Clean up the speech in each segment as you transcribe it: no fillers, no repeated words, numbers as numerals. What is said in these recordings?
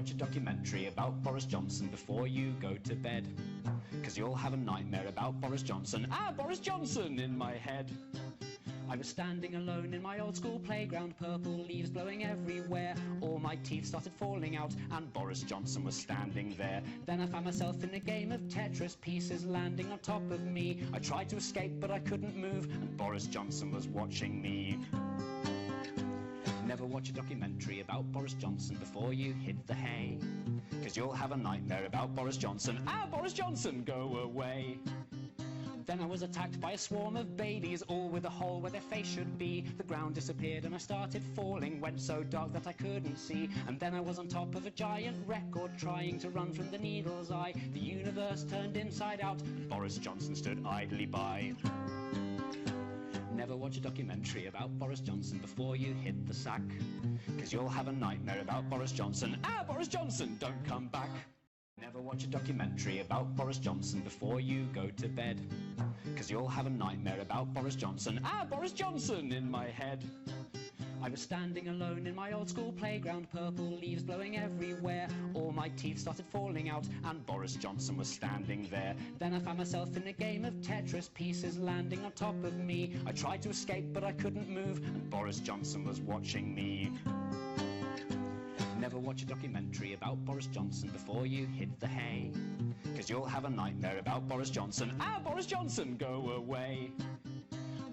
watch a documentary about Boris Johnson before you go to bed, 'cause you'll have a nightmare about Boris Johnson. Boris Johnson in my head. I was standing alone in my old school playground, purple leaves blowing everywhere. All my teeth started falling out and Boris Johnson was standing there. Then I found myself in a game of Tetris, pieces landing on top of me. I tried to escape but I couldn't move and Boris Johnson was watching me. Never watch a documentary about Boris Johnson before you hit the hay, 'cause you'll have a nightmare about Boris Johnson. Boris Johnson, go away. Then I was attacked by a swarm of babies, all with a hole where their face should be. The ground disappeared and I started falling, went so dark that I couldn't see. And then I was on top of a giant record, trying to run from the needle's eye. The universe turned inside out, Boris Johnson stood idly by. Never watch a documentary about Boris Johnson before you hit the sack, 'cause you'll have a nightmare about Boris Johnson. Boris Johnson, don't come back. Never watch a documentary about Boris Johnson before you go to bed, 'cause you'll have a nightmare about Boris Johnson. Boris Johnson in my head. I was standing alone in my old school playground, purple leaves blowing everywhere. All my teeth started falling out and Boris Johnson was standing there. Then I found myself in a game of Tetris, pieces landing on top of me. I tried to escape but I couldn't move and Boris Johnson was watching me. Never watch a documentary about Boris Johnson before you hit the hay, 'cause you'll have a nightmare about Boris Johnson. Boris Johnson, go away.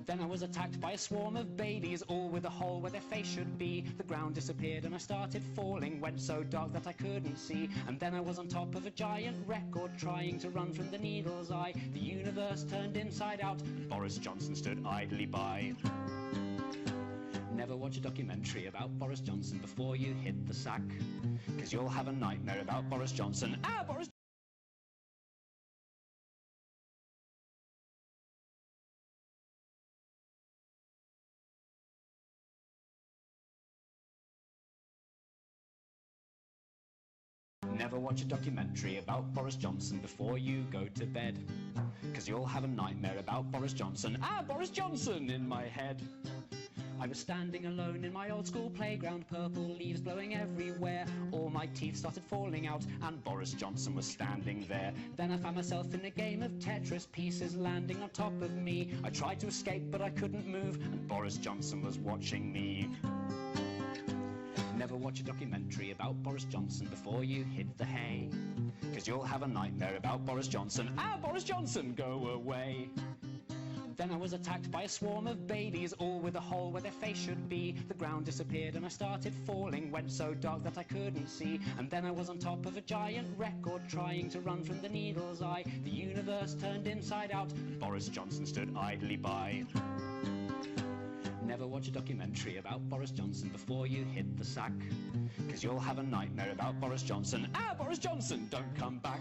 Then I was attacked by a swarm of babies, all with a hole where their face should be. The ground disappeared and I started falling, went so dark that I couldn't see. And then I was on top of a giant record, trying to run from the needle's eye. The universe turned inside out, Boris Johnson stood idly by. Never watch a documentary about Boris Johnson before you hit the sack, 'cause you'll have a nightmare about Boris Johnson. Boris Never watch a documentary about Boris Johnson before you go to bed, 'cause you'll have a nightmare about Boris Johnson. Boris Johnson in my head. I was standing alone in my old school playground, purple leaves blowing everywhere. All my teeth started falling out and Boris Johnson was standing there. Then I found myself in a game of Tetris, pieces landing on top of me. I tried to escape but I couldn't move and Boris Johnson was watching me. Never watch a documentary about Boris Johnson before you hit the hay, 'cause you'll have a nightmare about Boris Johnson. Boris Johnson, go away. Then I was attacked by a swarm of babies, all with a hole where their face should be. The ground disappeared and I started falling, went so dark that I couldn't see. And then I was on top of a giant record, trying to run from the needle's eye. The universe turned inside out, Boris Johnson stood idly by. Never watch a documentary about Boris Johnson before you hit the sack, 'cause you'll have a nightmare about Boris Johnson. Boris Johnson, don't come back.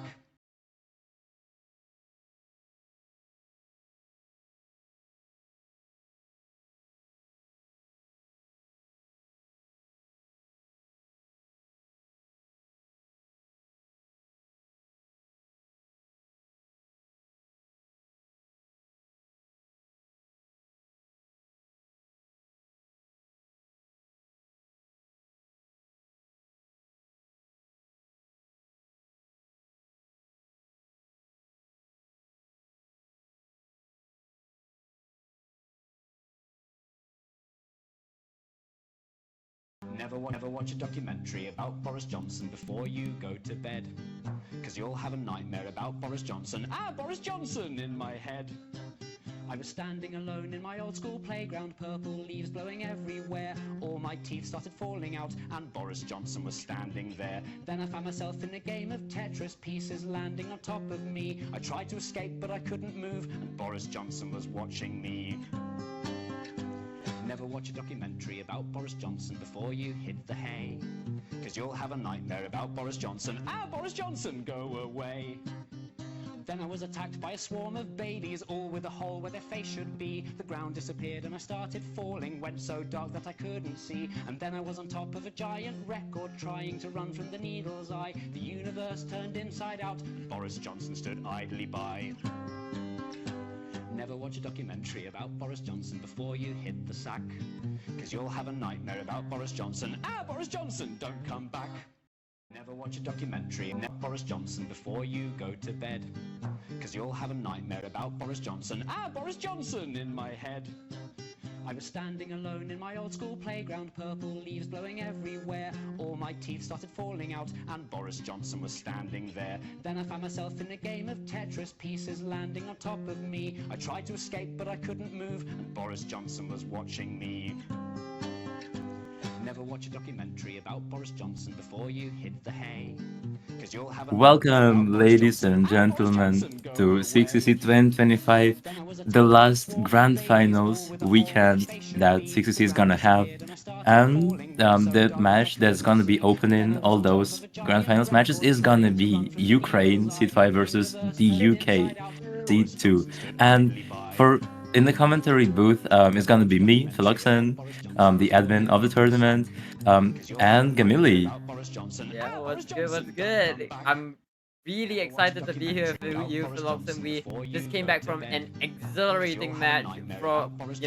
Never watch a documentary about Boris Johnson before you go to bed, 'cause you'll have a nightmare about Boris Johnson. Boris Johnson in my head. I was standing alone in my old school playground, purple leaves blowing everywhere. All my teeth started falling out and Boris Johnson was standing there. Then I found myself in a game of Tetris, pieces landing on top of me. I tried to escape but I couldn't move and Boris Johnson was watching me. Never watch a documentary about Boris Johnson before you hit the hay, 'cause you'll have a nightmare about Boris Johnson. Boris Johnson, go away. Then I was attacked by a swarm of babies, all with a hole where their face should be. The ground disappeared and I started falling, went so dark that I couldn't see. And then I was on top of a giant record, trying to run from the needle's eye. The universe turned inside out, Boris Johnson stood idly by. Never watch a documentary about Boris Johnson before you hit the sack, 'cause you'll have a nightmare about Boris Johnson. Boris Johnson, don't come back. Never watch a documentary about Boris Johnson before you go to bed, because you'll have a nightmare about Boris Johnson. Boris Johnson in my head. I was standing alone in my old school playground, purple leaves blowing everywhere. All my teeth started falling out, and Boris Johnson was standing there. Then I found myself in a game of Tetris, pieces landing on top of me. I tried to escape, but I couldn't move, and Boris Johnson was watching me. Never watch a documentary about Boris Johnson before you hit the hay. Welcome, ladies and gentlemen, to CCC 2025, the last grand finals weekend that CCC is gonna have. And the match that's gonna be opening all those grand finals matches is gonna be Ukraine Seed 5 versus the UK Seed 2. And for in the commentary booth, it's gonna be me, Philoxen, the admin of the tournament, and Gamili. Yeah, what's good? What's good? I'm really excited to be here with you, Philoxen. We just came back from an exhilarating match from with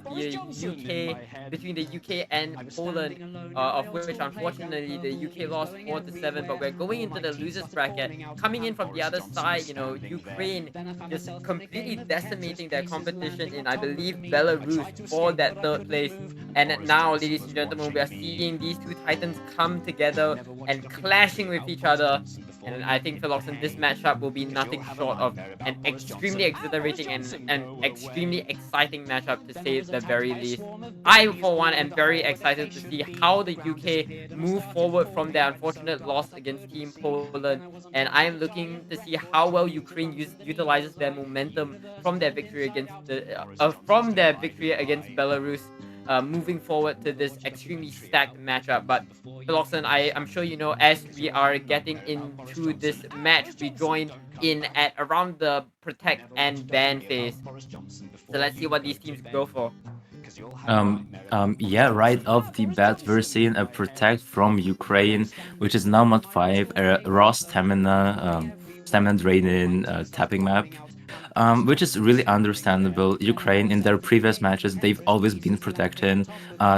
the UK between the UK and Poland, of which unfortunately the UK lost 4-7. But we're going into the losers bracket, coming in from the other side. Ukraine just completely decimating their competition in, I believe, Belarus for that third place. And now, ladies and gentlemen, we are seeing these two titans come together and clashing with each other. And I think, Philoxen, this matchup will be nothing short of an extremely exhilarating and extremely exciting matchup, to say the very least. I, for one, am very excited to see how the UK move forward from their unfortunate loss against Team Poland. And I am looking to see how well Ukraine utilizes their momentum from their victory against Belarus. Moving forward to this extremely stacked matchup. But Philoxen, I'm sure you know, as we are getting into this match, we join in at around the protect and ban phase. So let's see what these teams go for. Yeah, right off the bat, we're seeing a protect from Ukraine, which is now mod 5, a raw stamina draining tapping map. Which is really understandable. Ukraine, in their previous matches, they've always been protecting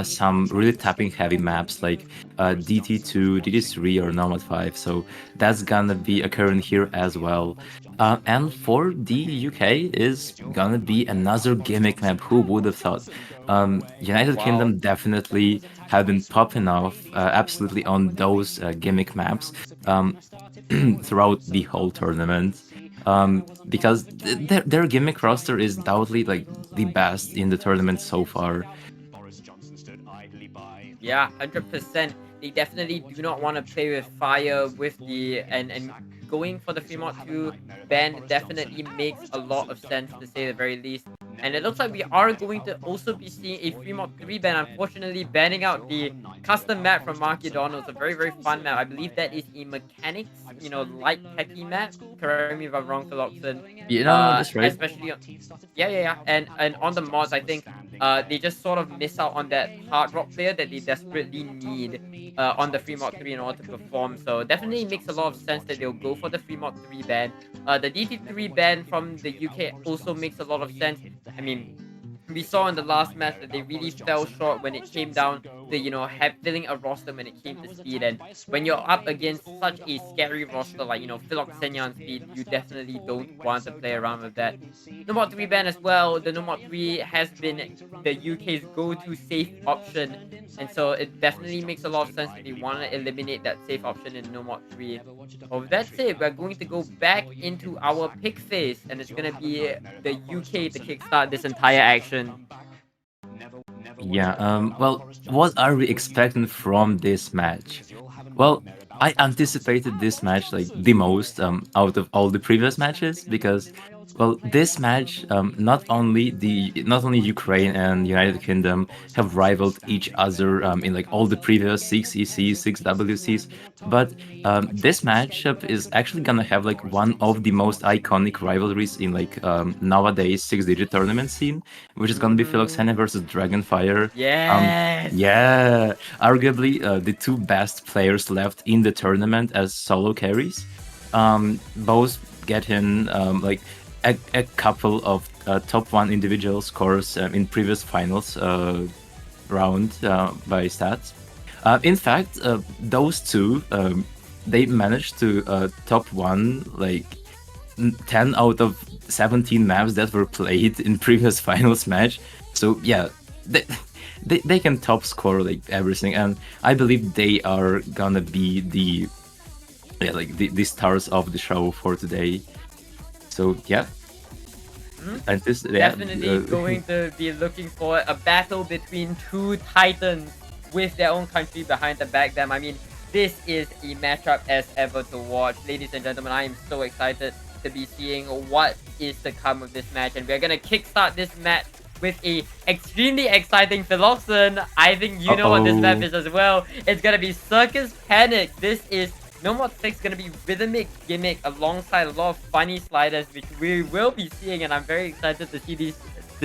some really tapping heavy maps like DT2, DT3, or Nomad 5. So that's gonna be occurring here as well. And for the UK is gonna be another gimmick map. Who would have thought? United Kingdom definitely have been popping off absolutely on those gimmick maps throughout the whole tournament. Because their gimmick roster is doubtly like the best in the tournament so far. Yeah, 100%. They definitely do not want to play with fire with and going for the Fremont 2 ban definitely makes a lot of sense, to say the very least. And it looks like we are going to also be seeing a Fremont 3 ban, unfortunately banning out the custom map from Marky Donald. It's a very, very fun map. I believe that is a mechanics, light techie map. Correct me if I'm wrong, Philoxen. That's right. Especially yeah. And on the mods, I think they just sort of miss out on that hard rock player that they desperately need on the Fremont 3 in order to perform. So definitely makes a lot of sense that they'll go for the Fremont 3 ban. The DT3 ban from the UK also makes a lot of sense. I mean, we saw in the last match that they really fell short when it came down to, filling a roster when it came to speed. And when you're up against such a scary roster like, Philoxenia on speed, you definitely don't want to play around with that. Nomad 3 ban as well. The Nomad 3 has been the UK's go-to safe option. And so it definitely makes a lot of sense that they want to eliminate that safe option in Nomad 3. Well, with that said, we're going to go back into our pick phase. And it's going to be the UK to kickstart this entire action. Yeah, well, what are we expecting from this match? Well, I anticipated this match like the most out of all the previous matches because, well, this match not only Ukraine and United Kingdom have rivaled each other in like all the previous 6ECs, 6WCs, but this matchup is actually gonna have like one of the most iconic rivalries in like nowadays 6-digit tournament scene, which is gonna be Philoxenia versus Dragonfire. Yes. Yeah, arguably the two best players left in the tournament as solo carries. Both getting like a couple of top 1 individual scores in previous finals round by stats. In fact, those two they managed to top one like 10 out of 17 maps that were played in previous finals match. So yeah, they, they can top score like everything, and I believe they are gonna be the the stars of the show for today. So yeah, and this Definitely going to be looking for a battle between two titans with their own country behind the back them. I mean, this is a matchup as ever to watch. Ladies and gentlemen, I am so excited to be seeing what is to come of this match. And we're going to kickstart this match with a extremely exciting Philoxen. I think you know what this map is as well. It's going to be Circus Panic. This is No Mod 6 gonna be rhythmic gimmick alongside a lot of funny sliders, which we will be seeing, and I'm very excited to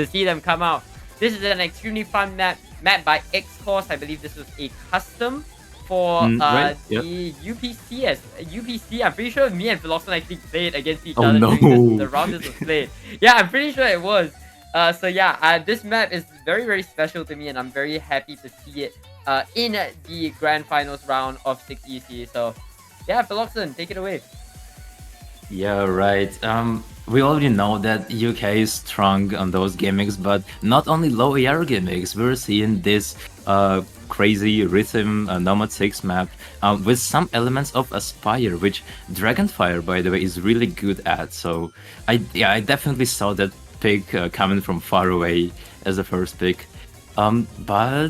see them come out. This is an extremely fun map by X-Course. I believe this was a custom for the UPC. UPC, I'm pretty sure me and Philoxen actually played against each other during the round this was played. Yeah, I'm pretty sure it was. So yeah, this map is very, very special to me, and I'm very happy to see it in the grand finals round of 6EC. So yeah, Philoxen, take it away. Yeah, right. We already know that UK is strong on those gimmicks, but not only low AR gimmicks. We're seeing this crazy rhythm Nomad 6 map with some elements of Aspire, which Dragonfire, by the way, is really good at. So I definitely saw that pick coming from far away as the first pick. But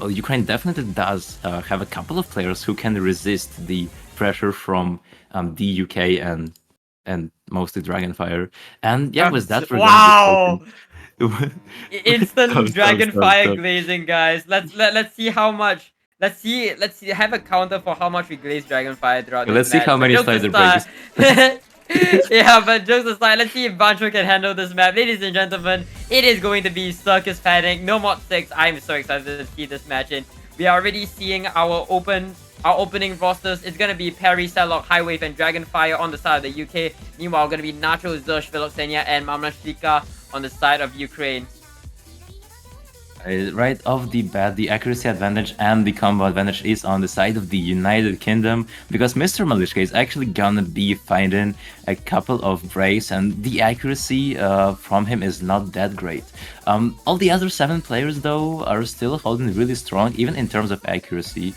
Ukraine definitely does have a couple of players who can resist the pressure from the UK and mostly Dragonfire. And yeah, with that, wow, instant Dragonfire glazing, guys. Let's see how much. Let's see. Have a counter for how much we glaze Dragonfire throughout this match. Let's see how many slider breaks. Yeah, but jokes aside, let's see if Bancho can handle this map. Ladies and gentlemen, it is going to be Circus Panic, No Mod 6. I'm so excited to see this match in. We are already seeing our opening rosters. It's gonna be Perry, Cellog, Highwave, and Dragonfire on the side of the UK. Meanwhile, gonna be Nacho, Zush, Philoxenia, and Mamrashika on the side of Ukraine. Right off the bat, the accuracy advantage and the combo advantage is on the side of the United Kingdom, because Mr. Malishka is actually gonna be finding a couple of breaks, and the accuracy from him is not that great. All the other 7 players, though, are still holding really strong, even in terms of accuracy.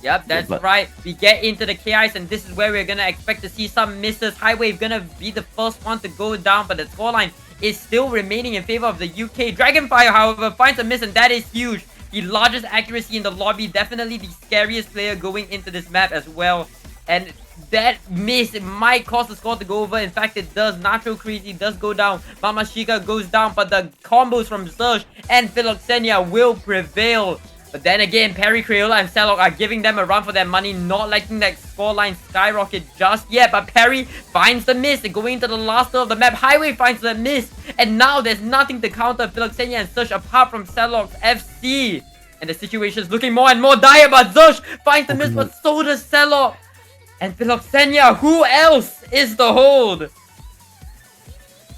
Yep, that's right. We get into the KIs, and this is where we're gonna expect to see some misses. Highwave gonna be the first one to go down, but the scoreline is still remaining in favor of the UK. Dragonfire, however, finds a miss, and that is huge. The largest accuracy in the lobby, definitely the scariest player going into this map as well. And that miss might cause the score to go over. In fact, it does. Nacho Crazy does go down. Mamashika goes down, but the combos from Zersh and Philoxenia will prevail. But then again, Perry, Crayola, and Cellog are giving them a run for their money, not letting that scoreline skyrocket just yet. But Perry finds the miss, going into the last of the map. Highway finds the miss, and now there's nothing to counter Philoxenia and Zersh apart from Cellog's FC. And the situation is looking more and more dire, but Zersh finds the miss, but so does Cellog. And Philoxenia, who else is the hold?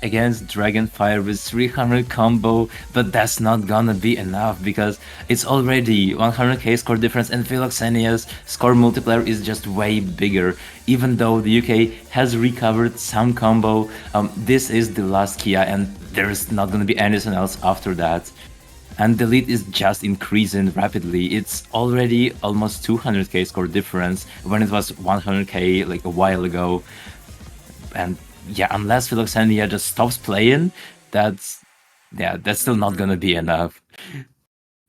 Against Dragonfire with 300 combo, but that's not gonna be enough because it's already 100k score difference, and Philoxenia's score multiplier is just way bigger. Even though the UK has recovered some combo, this is the last Kia, and there's not gonna be anything else after that. And the lead is just increasing rapidly. It's already almost 200k score difference when it was 100k like a while ago. And yeah, unless Philoxenia just stops playing, that's still not gonna be enough.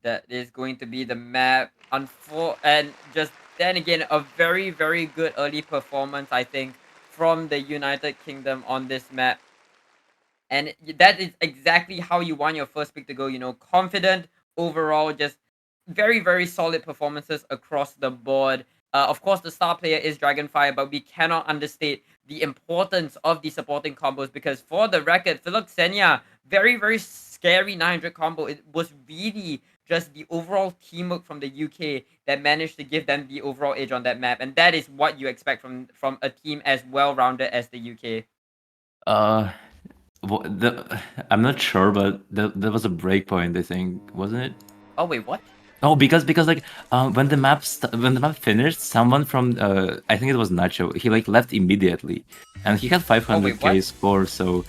That is going to be the map. And just then again, a very, very good early performance, I think, from the United Kingdom on this map. And that is exactly how you want your first pick to go, you know, confident overall, just very, very solid performances across the board. Of course, the star player is Dragonfire, but we cannot understate the importance of the supporting combos, because for the record, Philoxenia, very, very scary 900 combo. It was really just the overall teamwork from the UK that managed to give them the overall edge on that map. And that is what you expect from a team as well-rounded as the UK. I'm not sure, but there was a breakpoint, I think, wasn't it? Oh, wait, what? Oh, because like when the when the map finished, someone from I think it was Nacho, he like left immediately, and he had Oh wait, 500k what? score. So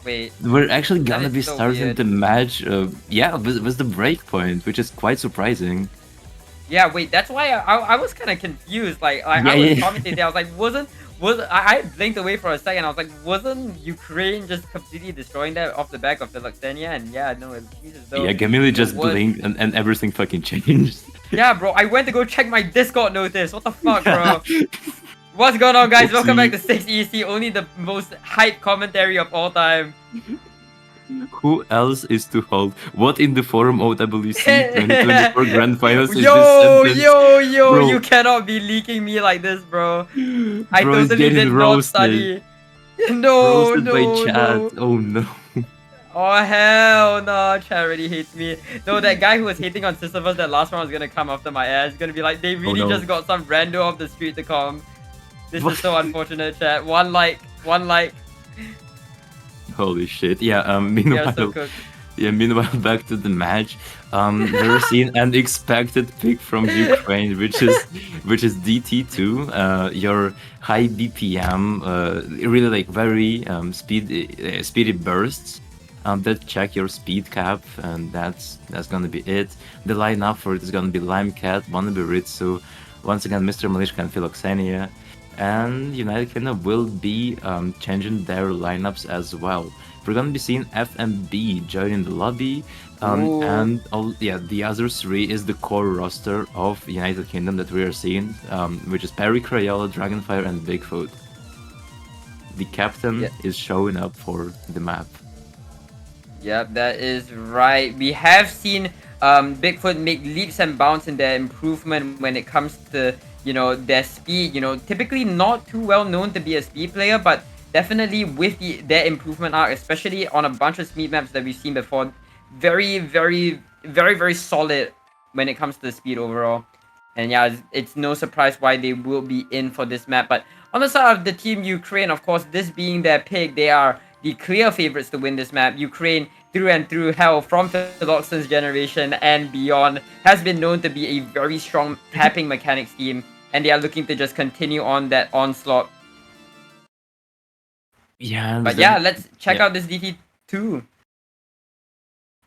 Wait, we're actually that gonna is be so starting weird. the match, yeah, with the break point, which is quite surprising. Yeah, wait, that's why I was kind of confused. Like Yeah, I was yeah. commenting there. I was like, was I blinked away for a second. I was like, wasn't Ukraine just completely destroying that off the back of the Luxenia? And yeah, no, it seems as though Yeah, Gamili it just was. blinked and everything fucking changed. Yeah, bro, I went to go check my Discord notice. What the fuck, bro? What's going on, guys? Welcome back Oopsie. to 6EC, only the most hype commentary of all time. Who else is to hold? What in the forum OWC 2024 Grand Finals is this Yo, sentence? yo, yo, you Bro, cannot be leaking me like this, bro. I bro is totally getting did not roasted. study. No, Roasted by no, chat. no. Oh no. Oh, hell no. Charity hates me. No, that guy who was hating on Sisyphus that last round was gonna come after my ass. He's gonna be like, they Oh really no. just got some rando off the street to come. This What? is so unfortunate, chat. One like, one like. Holy shit. Yeah, We are so meanwhile, cooked. yeah, meanwhile back to the match. We're seeing an unexpected pick from Ukraine, which is DT2, your high BPM, really like very speedy bursts. That check your speed cap, and that's gonna be it. The lineup for it is gonna be Limecat, Wannabe Ritsu, once again Mr. Malishka and Philoxenia, and United Kingdom will be changing their lineups as well. We're gonna be seeing FMB joining the lobby, Ooh. and the other three is the core roster of United Kingdom that we are seeing, which is Perry, Crayola, Dragonfire, and Bigfoot. The captain Yeah. is showing up for the map. Yep, that is right. We have seen Bigfoot make leaps and bounds in their improvement when it comes to, you know, their speed. You know, typically not too well known to be a speed player, but definitely with their improvement arc, especially on a bunch of speed maps that we've seen before, very, very, very, very solid when it comes to the speed overall. And yeah, it's no surprise why they will be in for this map. But on the side of the team Ukraine, of course, this being their pick, they are the clear favorites to win this map. Ukraine, through and through, hell, from Philoxen's generation and beyond, has been known to be a very strong tapping mechanics team, and they are looking to just continue on that onslaught. Yeah, But yeah, let's check yeah. out this DT2.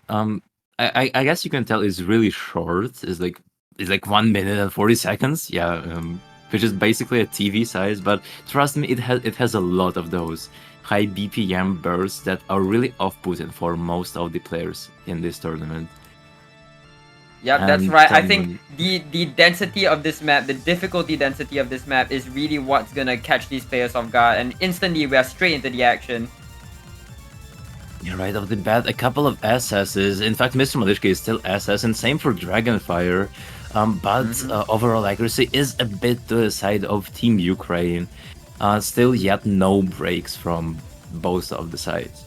I guess you can tell it's really short. It's like 1 minute and 40 seconds. Yeah, which is basically a TV size. But trust me, it has a lot of those high BPM bursts that are really off-putting for most of the players in this tournament. Yep, that's And right. I think the density of this map, the difficulty density of this map is really what's gonna catch these players off guard, and instantly we are straight into the action. Yeah, right off the bat, a couple of SSs. In fact, Mr. Malishka is still SS, and same for Dragonfire. But overall accuracy is a bit to the side of Team Ukraine. Still yet no breaks from both of the sides.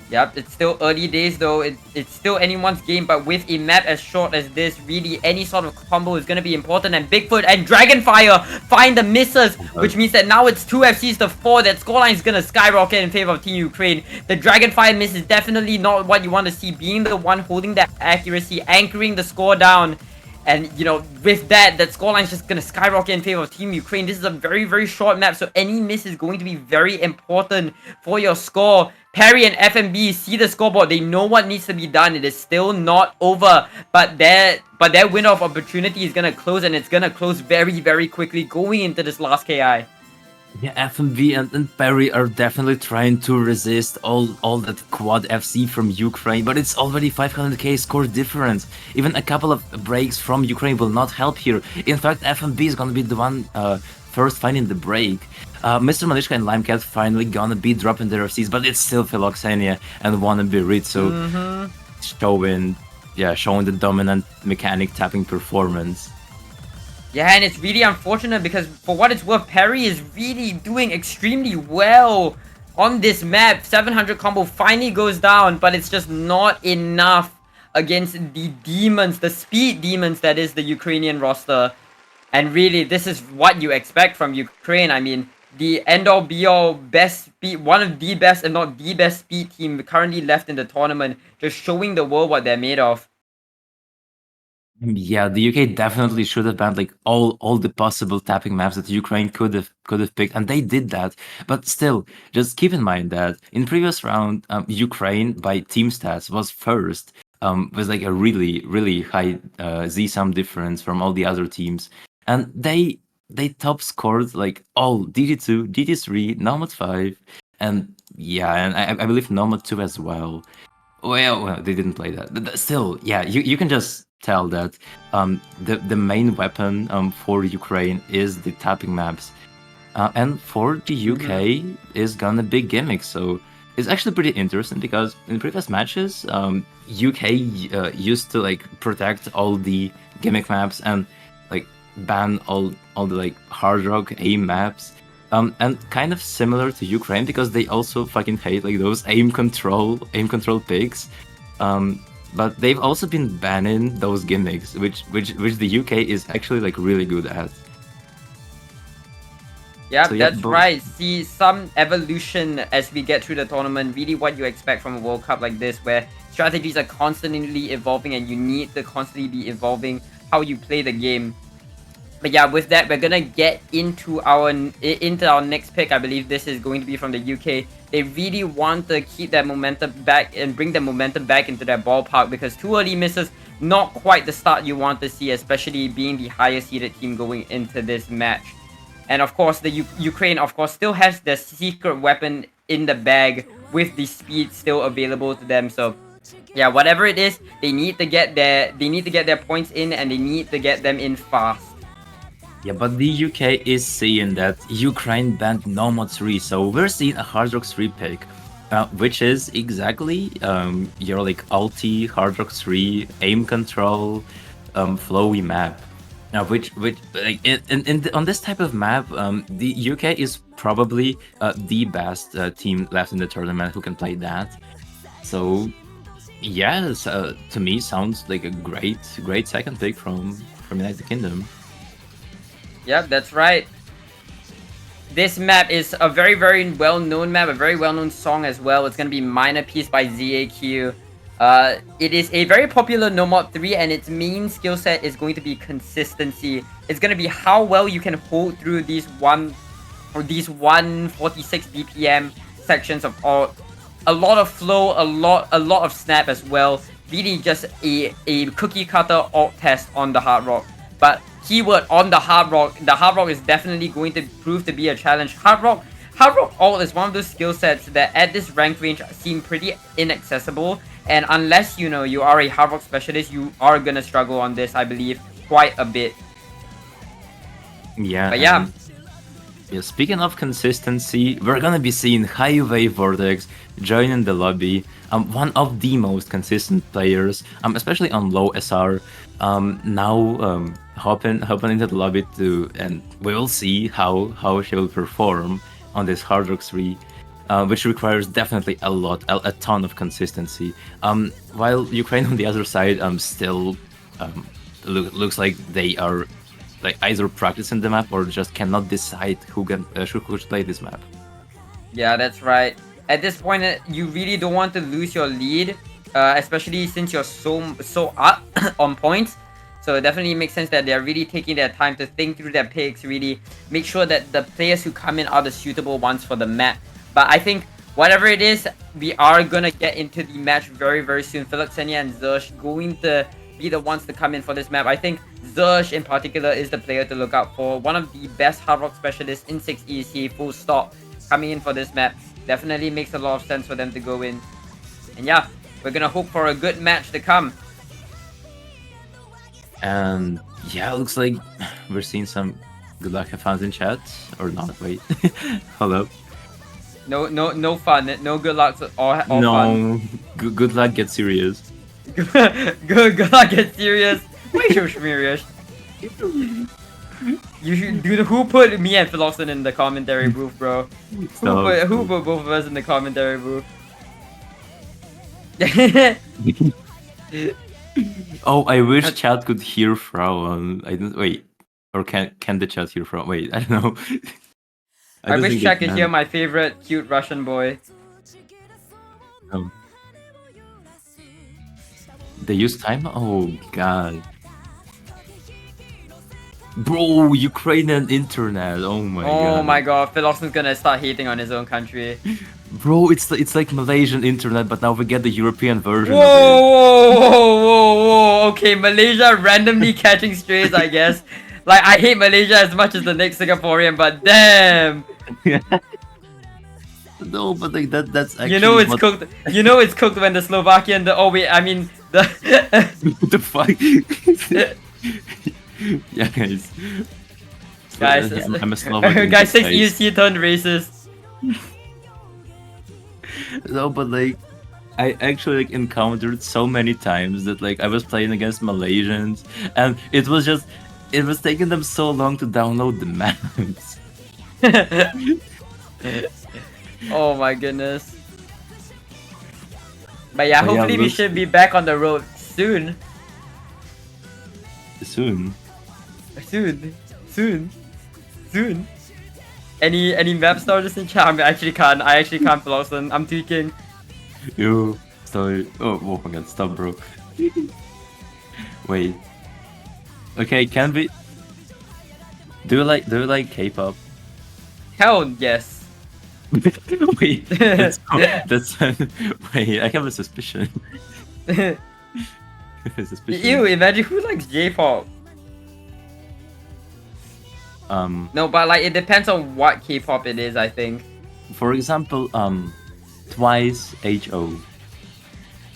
Yep, it's still early days though. It's still anyone's game, but with a map as short as this, really any sort of combo is going to be important. And Bigfoot and Dragonfire find the misses, which means that now it's 2 FCs to 4. That scoreline is going to skyrocket in favor of Team Ukraine. The Dragonfire miss is definitely not what you want to see, being the one holding that accuracy, anchoring the score down. And, you know, with that scoreline is just going to skyrocket in favor of Team Ukraine. This is a very, very short map, so any miss is going to be very important for your score. Perry and FMB see the scoreboard. They know what needs to be done. It is still not over, but their window of opportunity is going to close, and it's going to close very, very quickly going into this last KI. Yeah, FMV and Perry are definitely trying to resist all that quad FC from Ukraine, but it's already 500k score difference. Even a couple of breaks from Ukraine will not help here. In fact, FMV is gonna be the one first finding the break. Mr. Malishka and Limecat finally gonna be dropping their FCs, but it's still Philoxenia and Wannabe Ritsu showing the dominant mechanic tapping performance. Yeah, and it's really unfortunate because for what it's worth, Perry is really doing extremely well on this map. 700 combo finally goes down, but it's just not enough against the demons, the speed demons that is the Ukrainian roster. And really, this is what you expect from Ukraine. I mean, the end-all be-all best speed, one of the best, if not the best speed team currently left in the tournament, just showing the world what they're made of. Yeah, the UK definitely should have banned like all the possible tapping maps that Ukraine could have picked, and they did that. But still, just keep in mind that in previous round, Ukraine by team stats was first, with like a really high Z sum difference from all the other teams, and they top scored like all DD2, DD3, Nomad 5, and yeah, and I believe Nomad 2 as well. Well, they didn't play that. But still, yeah, you can just tell that the main weapon for Ukraine is the tapping maps, and for the UK is gonna be gimmicks. So it's actually pretty interesting because in previous matches, UK used to like protect all the gimmick maps and like ban all the like hard rock aim maps. And kind of similar to Ukraine because they also fucking hate like those aim control picks. But they've also been banning those gimmicks, which the UK is actually like really good at. Yeah, So, yeah, that's both- right. See some evolution as we get through the tournament. Really, what you expect from a World Cup like this, where strategies are constantly evolving, and you need to constantly be evolving how you play the game. But yeah, with that, we're gonna get into our next pick. I believe this is going to be from the UK. They really want to keep that momentum back and bring the momentum back into their ballpark because 2 early misses, not quite the start you want to see, especially being the highest seeded team going into this match. And of course, the Ukraine, of course, still has the secret weapon in the bag with the speed still available to them. So yeah, whatever it is, they need to get their points in, and they need to get them in fast. Yeah, but the UK is seeing that Ukraine banned Nomad 3, so we're seeing a Hard Rock 3 pick, which is exactly your like ulti Hard Rock 3 aim control flowy map. Which like on this type of map, the UK is probably the best team left in the tournament who can play that. So yes, to me sounds like a great second pick from United Kingdom. Yep, that's right. This map is a very well-known map, a very well-known song as well. It's gonna be Minor Piece by ZAQ. It is a very popular Nomad 3, and its main skill set is going to be consistency. It's gonna be how well you can hold through these 146 BPM sections of all. A lot of flow, a lot of snap as well. Really just a cookie cutter alt test on the Hard Rock. But keyword on the Hard Rock is definitely going to prove to be a challenge. Hard Rock alt is one of those skill sets that at this rank range seem pretty inaccessible. And unless you are a Hard Rock specialist, you are gonna struggle on this, I believe, quite a bit. Yeah. But yeah. Yeah, speaking of consistency, we're gonna be seeing Highway Vortex joining the lobby. One of the most consistent players, especially on low SR. Now hopping into the lobby and we will see how she will perform on this Hard Rock 3, which requires definitely a ton of consistency. While Ukraine on the other side still looks like they are like either practicing the map or just cannot decide who should play this map. Yeah, that's right. At this point, you really don't want to lose your lead, especially since you're so up on points. So it definitely makes sense that they're really taking their time to think through their picks, really make sure that the players who come in are the suitable ones for the map. But I think whatever it is, we are gonna get into the match very soon. Philoxenia and Zersh going to be the ones to come in for this map. I think Zersh in particular is the player to look out for. One of the best Hard Rock specialists in 6EC, full stop, coming in for this map. Definitely makes a lot of sense for them to go in. And yeah, we're gonna hope for a good match to come. And yeah, it looks like we're seeing some good luck have found in chat or not. Wait, hold up. No fun. No good luck or No, fun. good luck. Get serious. good luck. Get serious. Why so serious? You should, dude. Who put me and Philoxen in the commentary booth, bro? Who put both of us in the commentary booth? Oh, I wish chat could hear Frau. I don't wait, or can the chat hear Frau? Wait, I don't know. I don't wish think Czech they could hear can. my favorite cute Russian boy. Um, they use time? Oh god. Bro, Ukrainian internet. Oh my god. Oh my god, Philoxen's gonna start hating on his own country. Bro, it's like Malaysian internet, but now we get the European version Whoa, of it. whoa, whoa, whoa, whoa. Okay, Malaysia randomly catching strays, I guess. Like, I hate Malaysia as much as the next Singaporean, but damn. No, but like that's actually You know it's what cooked. You know it's cooked when the Slovakian. Oh wait, I mean the. the fuck. Yeah, guys. Guys, I'm a Slovak. guys, 6 ESC turned racist. No, but like, I actually like encountered so many times that like I was playing against Malaysians, and it was taking them so long to download the maps. Oh my goodness. But yeah, But yeah, hopefully we should be back on the road soon. Soon. Soon. Any map starters in chat? I actually can't Philoxen. I'm tweaking. You sorry. Oh my god, stop, bro. Wait. Okay, can we? Do you like K-pop? Hell yes. Wait, that's wait. I have a suspicion. Ew, imagine who likes J-pop. No, but like it depends on what K-pop it is, I think. For example, Twice HO.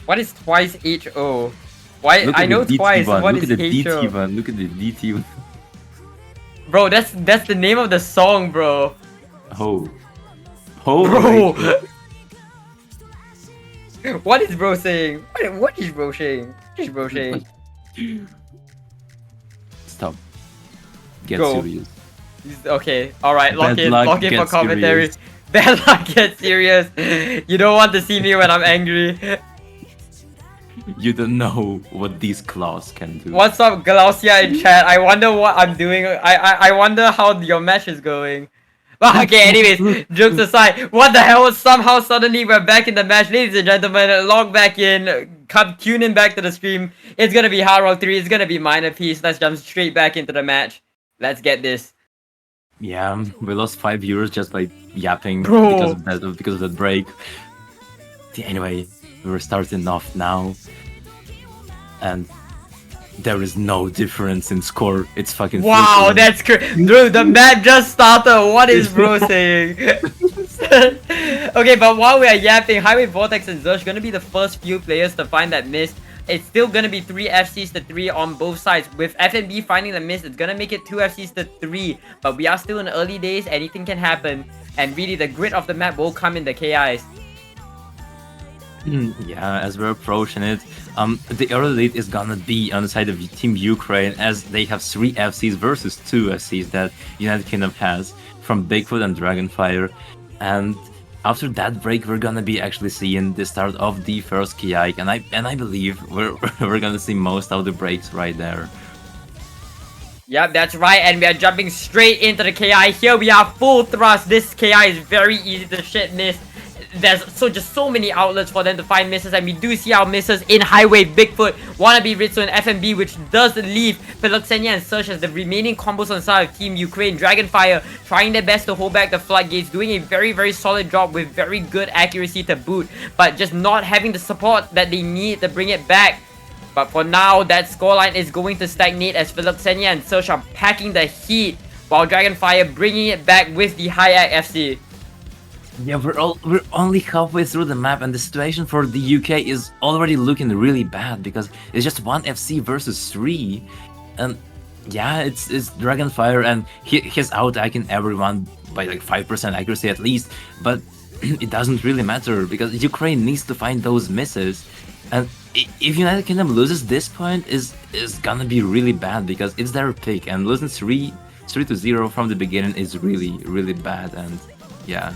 What is Twice HO? Why Look I at know the DT Twice. one. What Look is at the HO? DT one. Look at the DT one. Bro, that's the name of the song, bro. Oh, Bro. like, What is bro saying? What is bro saying? What is bro saying? stop. Get Go. serious. Okay, alright, lock Bad in luck, for get commentary. serious. Bad luck, get serious. You don't want to see me when I'm angry. You don't know what these claws can do. What's up, Glaucia in chat? I wonder what I'm doing. I wonder how your match is going. Well, okay, anyways, jokes aside, what the hell? Somehow, suddenly, we're back in the match. Ladies and gentlemen, log back in. Come tune in back to the stream. It's gonna be Hard Rock 3. It's gonna be Minor Piece. Let's jump straight back into the match. Let's get this. Yeah, we lost 5 euros just by yapping Bro. because of that break. Anyway, we're starting off now, and there is no difference in score. It's fucking Wow, flipping. that's crazy. Dude, the match just started. What is bro saying? Okay, but while we are yapping, Highway Vortex and Zersh gonna be the first few players to find that miss. It's still gonna be 3 FCs to 3 on both sides. With FNB finding the miss, it's gonna make it 2 FCs to 3. But we are still in early days, anything can happen. And really, the grid of the map will come in the KIs. Yeah, as we're approaching it, the early lead is gonna be on the side of Team Ukraine, as they have 3 FCs versus 2 FCs that United Kingdom has from Bigfoot and Dragonfire. And after that break, we're gonna be actually seeing the start of the first KI, and I believe we're gonna see most of the breaks right there. Yep, that's right, and we are jumping straight into the KI. Here we are, full thrust. This KI is very easy to shit miss. There's just so many outlets for them to find misses, and we do see our misses in Highway, Bigfoot, Wannabe, Ritsu, and FNB, which does leave Philoxenia and Search as the remaining combos on the side of Team Ukraine. Dragonfire trying their best to hold back the floodgates, doing a very, very solid job with very good accuracy to boot, but just not having the support that they need to bring it back. But for now, that scoreline is going to stagnate as Philoxenia and Search are packing the heat, while Dragonfire bringing it back with the Hayek FC. Yeah, we're only halfway through the map, and the situation for the UK is already looking really bad because it's just 1 FC versus 3, and yeah, it's Dragonfire, and he's out-attacking everyone by like 5% accuracy at least, but it doesn't really matter because Ukraine needs to find those misses, and if United Kingdom loses this point, is gonna be really bad because it's their pick, and losing 3-0 from the beginning is really, really bad, and yeah.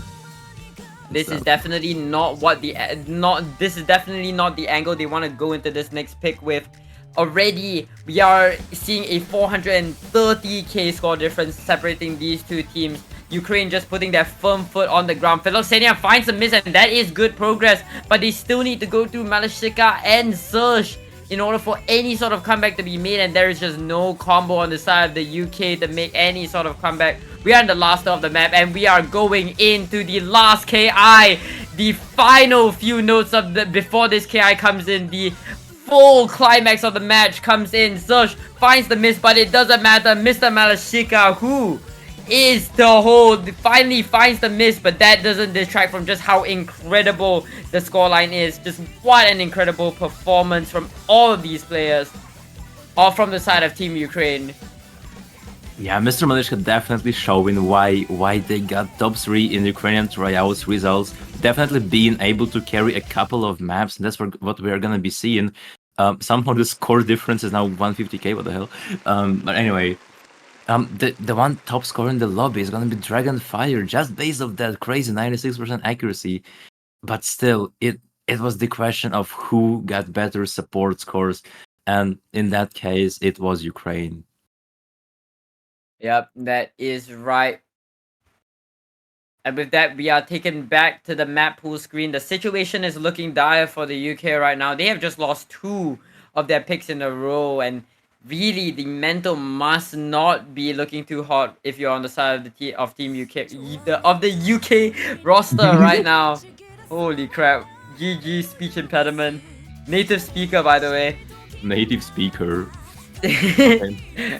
This is definitely not what this is definitely not the angle they want to go into this next pick with. Already, we are seeing a 430k score difference separating these two teams. Ukraine just putting their firm foot on the ground. Philoxenia finds a miss, and that is good progress, but they still need to go through Malashika and Surge in order for any sort of comeback to be made, and there is just no combo on the side of the UK to make any sort of comeback. We are in the last of the map, and we are going into the last KI. The final few notes of the before this KI comes in, the full climax of the match comes in. Surge finds the miss, but it doesn't matter. Mr. Malashika, who is the hold, finally finds the miss, but that doesn't detract from just how incredible the scoreline is. Just what an incredible performance from all of these players, all from the side of Team Ukraine. Yeah, Mr. Malashika definitely showing why they got top 3 in Ukrainian tryouts results. Definitely being able to carry a couple of maps, and that's what we are gonna be seeing. Somehow the score difference is now 150k. What the hell? But anyway. The one top scorer in the lobby is gonna be Dragonfire, just based off that crazy 96% accuracy. But still, it was the question of who got better support scores, and in that case, it was Ukraine. Yep, that is right. And with that, we are taken back to the map pool screen. The situation is looking dire for the UK right now. They have just lost 2 of their picks in a row, and really, the mental must not be looking too hot if you're on the side of Team UK of the UK roster right now. Holy crap! GG speech impediment. Native speaker, by the way. Native speaker. Okay.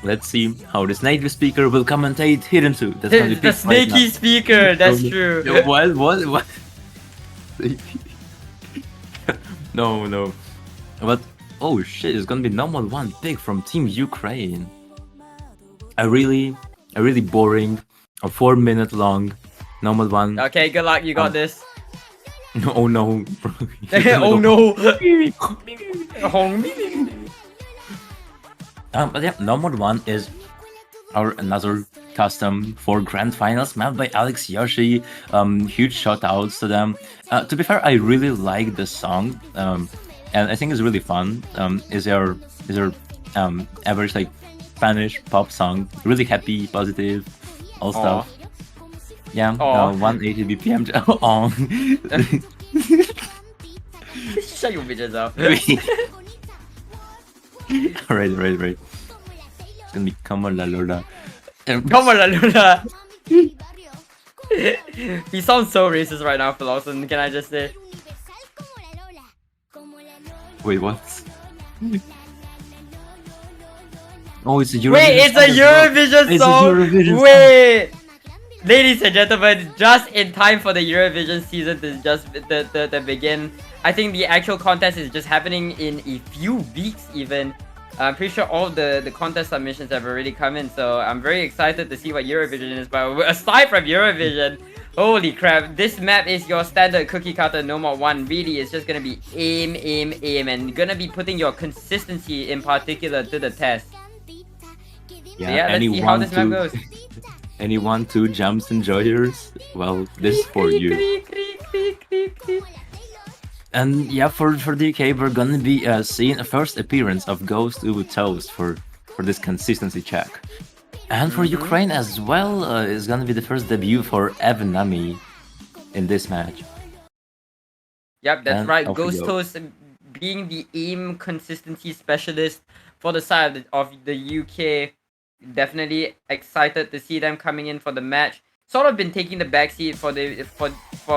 Let's see how this native speaker will commentate Hidden 2. That's gonna be The snaky speaker. That's true. What? No. But oh shit, it's gonna be normal 1 pick from Team Ukraine. A really boring, a 4-minute long normal 1. Okay, good luck. You got this. Oh no. Oh no. But yeah, normal 1 is another custom for Grand Finals map by Alex Yoshi. Huge shout outs to them. To be fair, I really like the song. And I think it's really fun. Is your average like Spanish pop song, really happy, positive, all stuff. Yeah, 180 BPM. Shut your bitches up. Right. It's gonna be Como La Lola. Come on, Luna. He sounds so racist right now, Philosopher. Can I just say? Wait, what? Oh, it's a Eurovision. Wait, it's a Eurovision song. Wait, ladies and gentlemen, just in time for the Eurovision season to begin. I think the actual contest is just happening in a few weeks even. I'm pretty sure all the contest submissions have already come in, so I'm very excited to see what Eurovision is. But aside from Eurovision, holy crap, this map is your standard cookie cutter no mod 1. Really, it's just gonna be aim, and gonna be putting your consistency in particular to the test. Yeah, let's see how this map goes. Any 1-2 jumps enjoyers? Well, this is for you. And yeah, for the UK, we're gonna be seeing a first appearance of Ghost Ubu Toast for this consistency check. And for Ukraine as well, it's gonna be the first debut for Evan Nami in this match. Yep, that's And right. off we Ghost go. Toast being the aim consistency specialist for the side of the UK. Definitely excited to see them coming in for the match. Sort of been taking the backseat for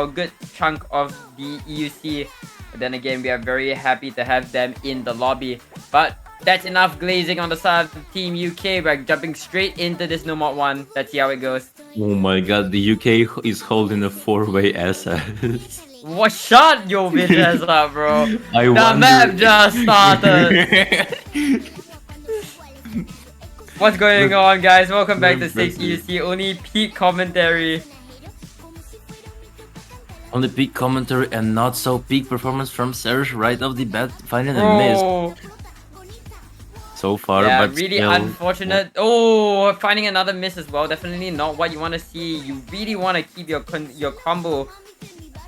a good chunk of the EUC. But then again, we are very happy to have them in the lobby. But that's enough glazing on the side of Team UK. We're jumping straight into this no mod 1. Let's see how it goes. Oh my god, the UK is holding a 4-way SS. What? Shut your bitch ass up, bro. I The wonder- map just started. What's going on, guys? Welcome back to 6 EUC. Only peak commentary. On the peak commentary and not so peak performance from Serge right off the bat, finding a miss Oh, so far, yeah, but really still, unfortunate. Oh, finding another miss as well. Definitely not what you want to see. You really want to keep your combo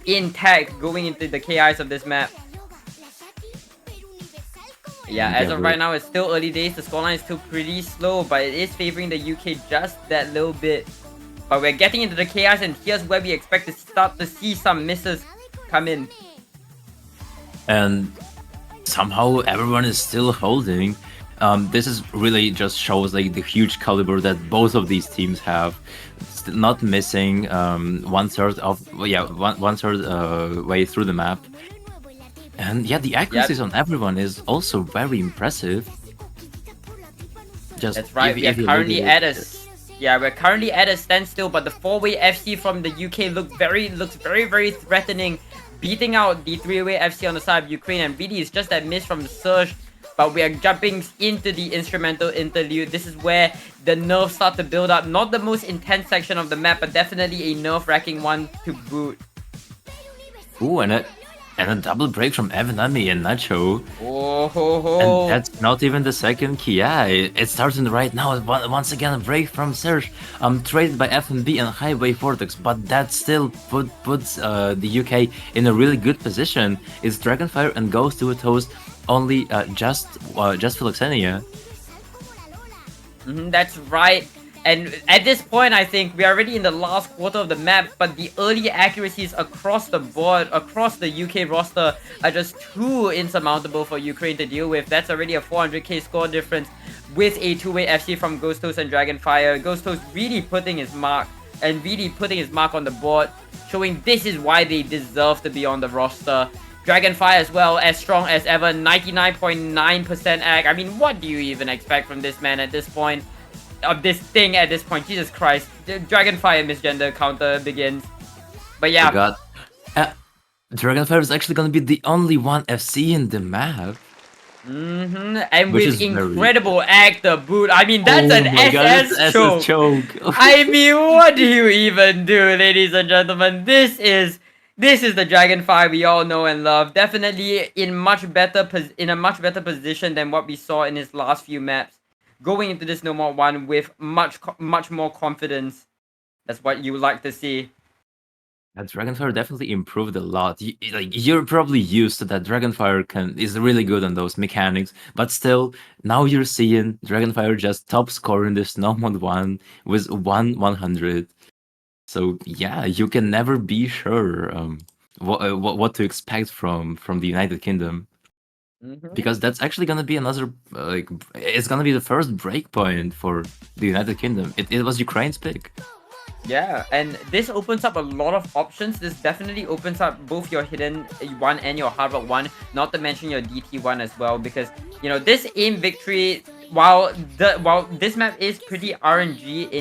intact going into the KIs of this map. Yeah, as of right now, it's still early days. The scoreline is still pretty slow, but it is favoring the UK just that little bit. But we're getting into the chaos, and here's where we expect to start to see some misses come in. And somehow everyone is still holding. This is really just shows like the huge caliber that both of these teams have. Not missing one third way through the map. And yeah, the accuracies on everyone is also very impressive. That's right. We're currently at a standstill, but the 4-way FC from the UK looks very, very threatening, beating out the 3-way FC on the side of Ukraine, and really it's just that miss from the Surge. But we are jumping into the instrumental interlude. This is where the nerves start to build up. Not the most intense section of the map, but definitely a nerve-wracking one to boot. Ooh, and a double break from Evanami and Nacho. Oh, ho, ho. And that's not even the second key. Yeah, it's starting right now. Once again, a break from Surge, traded by FNB and Highway Vortex, but that still puts the UK in a really good position. It's Dragonfire and Ghost to a toast. Only just Philoxenia. That's right. And at this point, I think we're already in the last quarter of the map, but the early accuracies across the board, across the UK roster, are just too insurmountable for Ukraine to deal with. That's already a 400k score difference with a 2-way FC from Ghost Toast and Dragonfire. Ghost Toast really putting his mark on the board, showing this is why they deserve to be on the roster. Dragonfire as well, as strong as ever, 99.9% ag. I mean, what do you even expect from this man at this point? Of this thing at this point, Jesus Christ. The Dragonfire misgender counter begins. But yeah. Oh God. Dragonfire is actually gonna be the only one FC in the map. And with incredible ag to boot. I mean, that's an SS choke. I mean, what do you even do, ladies and gentlemen? This is the Dragonfire we all know and love. Definitely in a much better position than what we saw in his last few maps. Going into this No More 1 with much more confidence. That's what you like to see. That Dragonfire definitely improved a lot. You're probably used to that Dragonfire is really good on those mechanics, but still, now you're seeing Dragonfire just top score in this No More 1 with 100. So yeah, you can never be sure what to expect from the United Kingdom. Because that's actually gonna be another it's gonna be the first breakpoint for the United Kingdom. It was Ukraine's pick. Yeah, and this opens up a lot of options. This definitely opens up both your hidden 1 and your hard rock 1, not to mention your DT 1 as well, because you know this aim victory, while this map is pretty RNG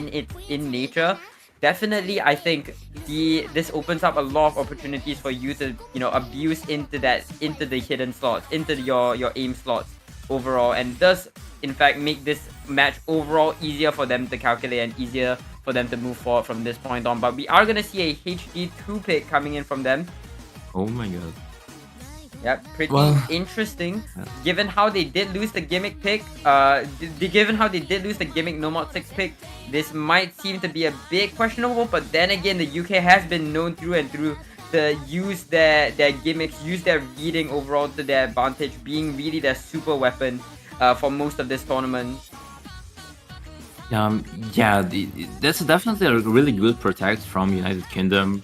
in nature, definitely I think this opens up a lot of opportunities for you to, you know, abuse into the hidden slots, into your aim slots overall, and does in fact make this match overall easier for them to calculate and easier for them to move forward from this point on. But we are gonna see a HD2 pick coming in from them. Oh my god. Yeah, pretty interesting. Given how they did lose the gimmick pick, given how they did lose the gimmick No Mod 6 pick, this might seem to be a bit questionable. But then again, the UK has been known through and through to use their gimmicks, use their reading overall to their advantage, being really their super weapon for most of this tournament. Yeah, that's definitely a really good protect from United Kingdom.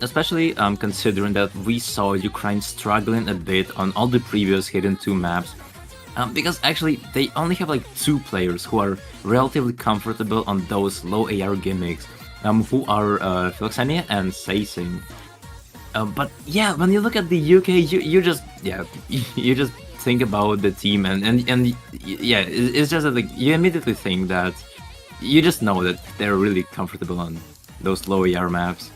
Especially considering that we saw Ukraine struggling a bit on all the previous Hidden 2 maps, because actually they only have like 2 players who are relatively comfortable on those low AR gimmicks, who are Philoxenia and Seising. But yeah, when you look at the UK, you just think about the team and yeah, it's just that, like, you immediately think that you just know that they're really comfortable on those low AR maps.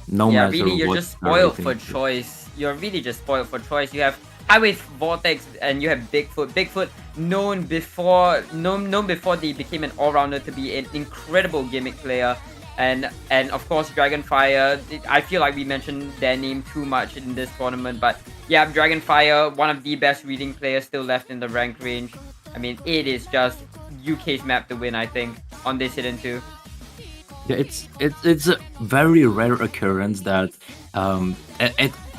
No matter really, you're what just spoiled for choice. You're really just spoiled for choice. You have Highway Vortex and you have Bigfoot. Bigfoot known before they became an all-rounder to be an incredible gimmick player. And of course Dragonfire. I feel like we mentioned their name too much in this tournament, but yeah, Dragonfire, one of the best reading players still left in the rank range. I mean, it is just UK's map to win, I think, on this Hidden 2. Yeah, it's a very rare occurrence that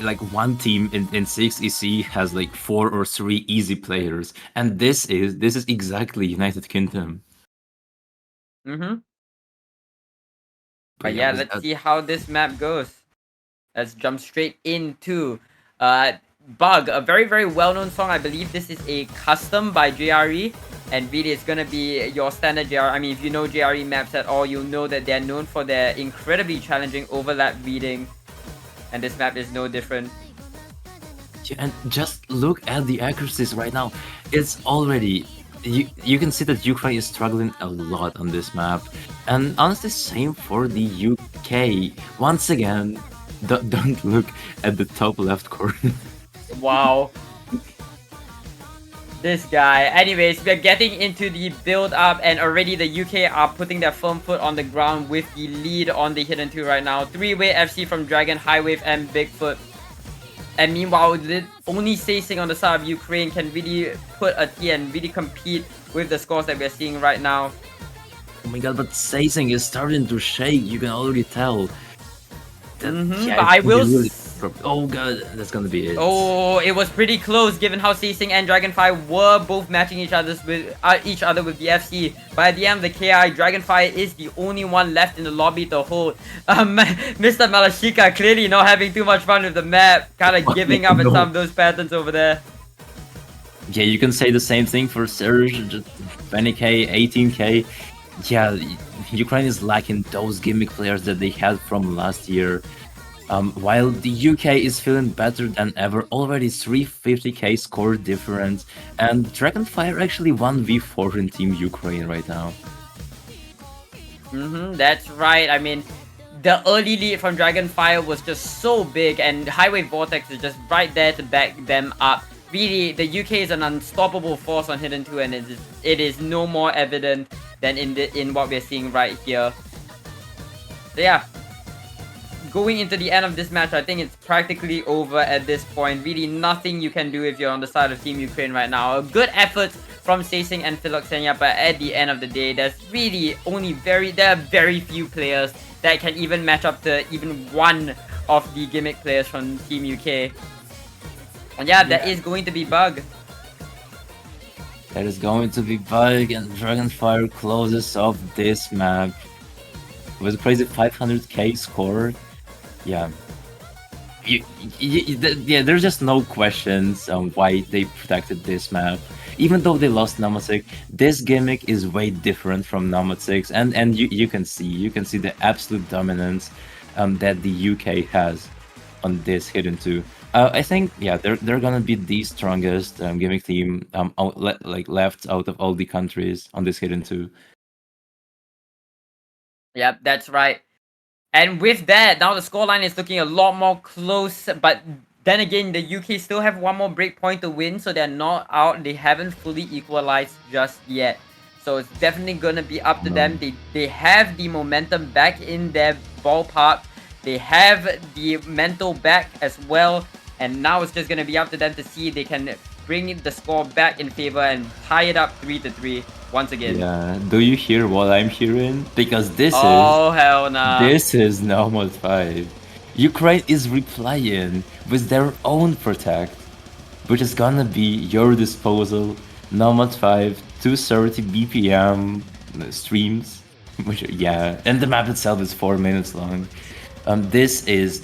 like one team in 6 EC has like 4 or 3 easy players, and this is exactly United Kingdom. But yeah, with let's that- see how this map goes. Let's jump straight into Bug, a very, very well-known song. I believe this is a custom by JRE. And really, it's gonna be your standard JRE. I mean, if you know JRE maps at all, you'll know that they're known for their incredibly challenging overlap reading. And this map is no different. And just look at the accuracies right now. It's already you can see that Ukraine is struggling a lot on this map, and honestly, same for the UK. Once again, don't look at the top left corner. Wow. This guy. Anyways, we're getting into the build up, and already the UK are putting their firm foot on the ground with the lead on the Hidden 2 right now. 3-way FC from Dragon, Highwave, and Bigfoot. And meanwhile, only Sasing on the side of Ukraine can really put a T and really compete with the scores that we're seeing right now. Oh my god, but Sasing is starting to shake, you can already tell. But I will... Oh god, that's gonna be it. Oh, it was pretty close given how Sasing and Dragonfire were both matching each other with the FC. But at the end of the KI, Dragonfire is the only one left in the lobby to hold. Mr. Malashika clearly not having too much fun with the map, kind of giving up at some of those patterns over there. Yeah, you can say the same thing for Surge, 20k, 18k. Yeah, Ukraine is lacking those gimmick players that they had from last year. While the UK is feeling better than ever, already 350k score difference, and Dragonfire actually 1v4 in Team Ukraine right now. That's right. I mean, the early lead from Dragonfire was just so big, and Highway Vortex is just right there to back them up. Really, the UK is an unstoppable force on Hidden 2, and it is no more evident than in what we're seeing right here. So yeah. Going into the end of this match, I think it's practically over at this point. Really nothing you can do if you're on the side of Team Ukraine right now. A good effort from Sasing and Philoxenia, but at the end of the day, there are very few players that can even match up to even one of the gimmick players from Team UK. And yeah, that is going to be Bug. That is going to be Bug, and Dragonfire closes off this map with a crazy 500k score. Yeah. Yeah, there's just no questions on why they protected this map. Even though they lost Nomad 6, this gimmick is way different from Nomad 6, and you can see the absolute dominance that the UK has on this Hidden 2. I think they're gonna be the strongest gimmick team left out of all the countries on this Hidden 2. Yep, that's right. And with that, now the scoreline is looking a lot more close, but then again, the UK still have one more break point to win, so they're not out. They haven't fully equalized just yet. So it's definitely gonna be up to them. They have the momentum back in their ballpark. They have the mental back as well. And now it's just gonna be up to them to see if they can bring the score back in favor and tie it up 3-3 once again. Yeah, do you hear what I'm hearing? Because hell nah. This is Nomad 5. Ukraine is replying with their own protect, which is gonna be your disposal. Nomad 5, 230 BPM streams, which and the map itself is 4 minutes long. This is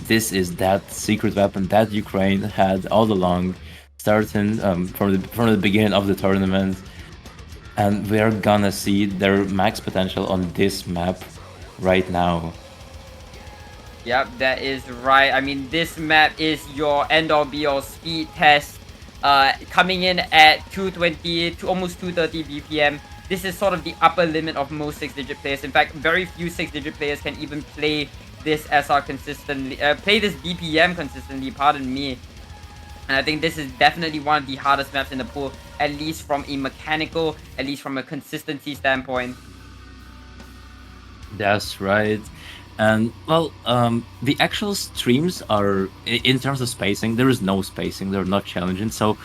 that secret weapon that Ukraine had all along, starting from the beginning of the tournament, and we're gonna see their max potential on this map right now. Yep, that is right. I mean, this map is your end-all be-all speed test, coming in at 220 to almost 230 BPM. This is sort of the upper limit of most 6-digit players. In fact, very few 6-digit players can even play this SR consistently, play this BPM consistently, pardon me. And I think this is definitely one of the hardest maps in the pool, at least from a mechanical, at least from a consistency standpoint. That's right. And well, the actual streams are, in terms of spacing, there is no spacing, they're not challenging, so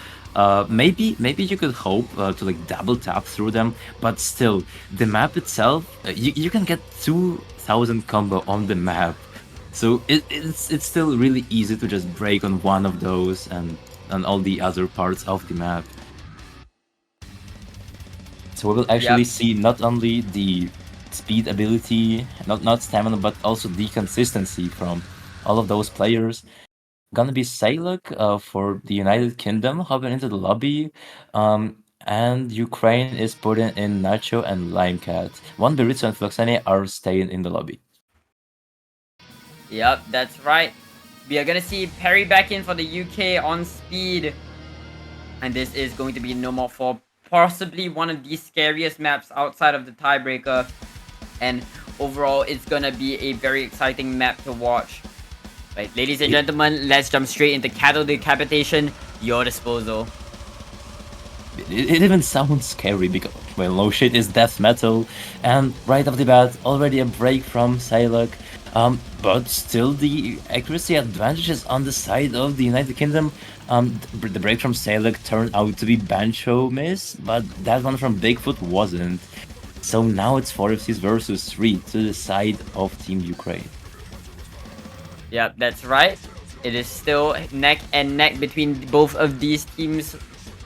maybe you could hope to like double tap through them, but still, the map itself, you can get 2000 combo on the map, so it's still really easy to just break on one of those and all the other parts of the map. So we will actually see not only the speed ability, not stamina, but also the consistency from all of those players. Gonna be Salak for the United Kingdom hopping into the lobby. And Ukraine is putting in Nacho and Limecat. One Beritsu and Floxania are staying in the lobby. Yep, that's right. We are gonna see Perry back in for the UK on speed. And this is going to be No More 4, possibly one of the scariest maps outside of the tiebreaker. And overall, it's gonna be a very exciting map to watch. Right, ladies and gentlemen, let's jump straight into Cattle Decapitation, your disposal. It even sounds scary because, well, no shit is death metal, and right off the bat, already a break from Salak. But still, the accuracy advantage is on the side of the United Kingdom. The break from Salak turned out to be Bancho miss, but that one from Bigfoot wasn't. So now it's 4 FCs versus 3 to the side of Team Ukraine. Yep, that's right. It is still neck and neck between both of these teams.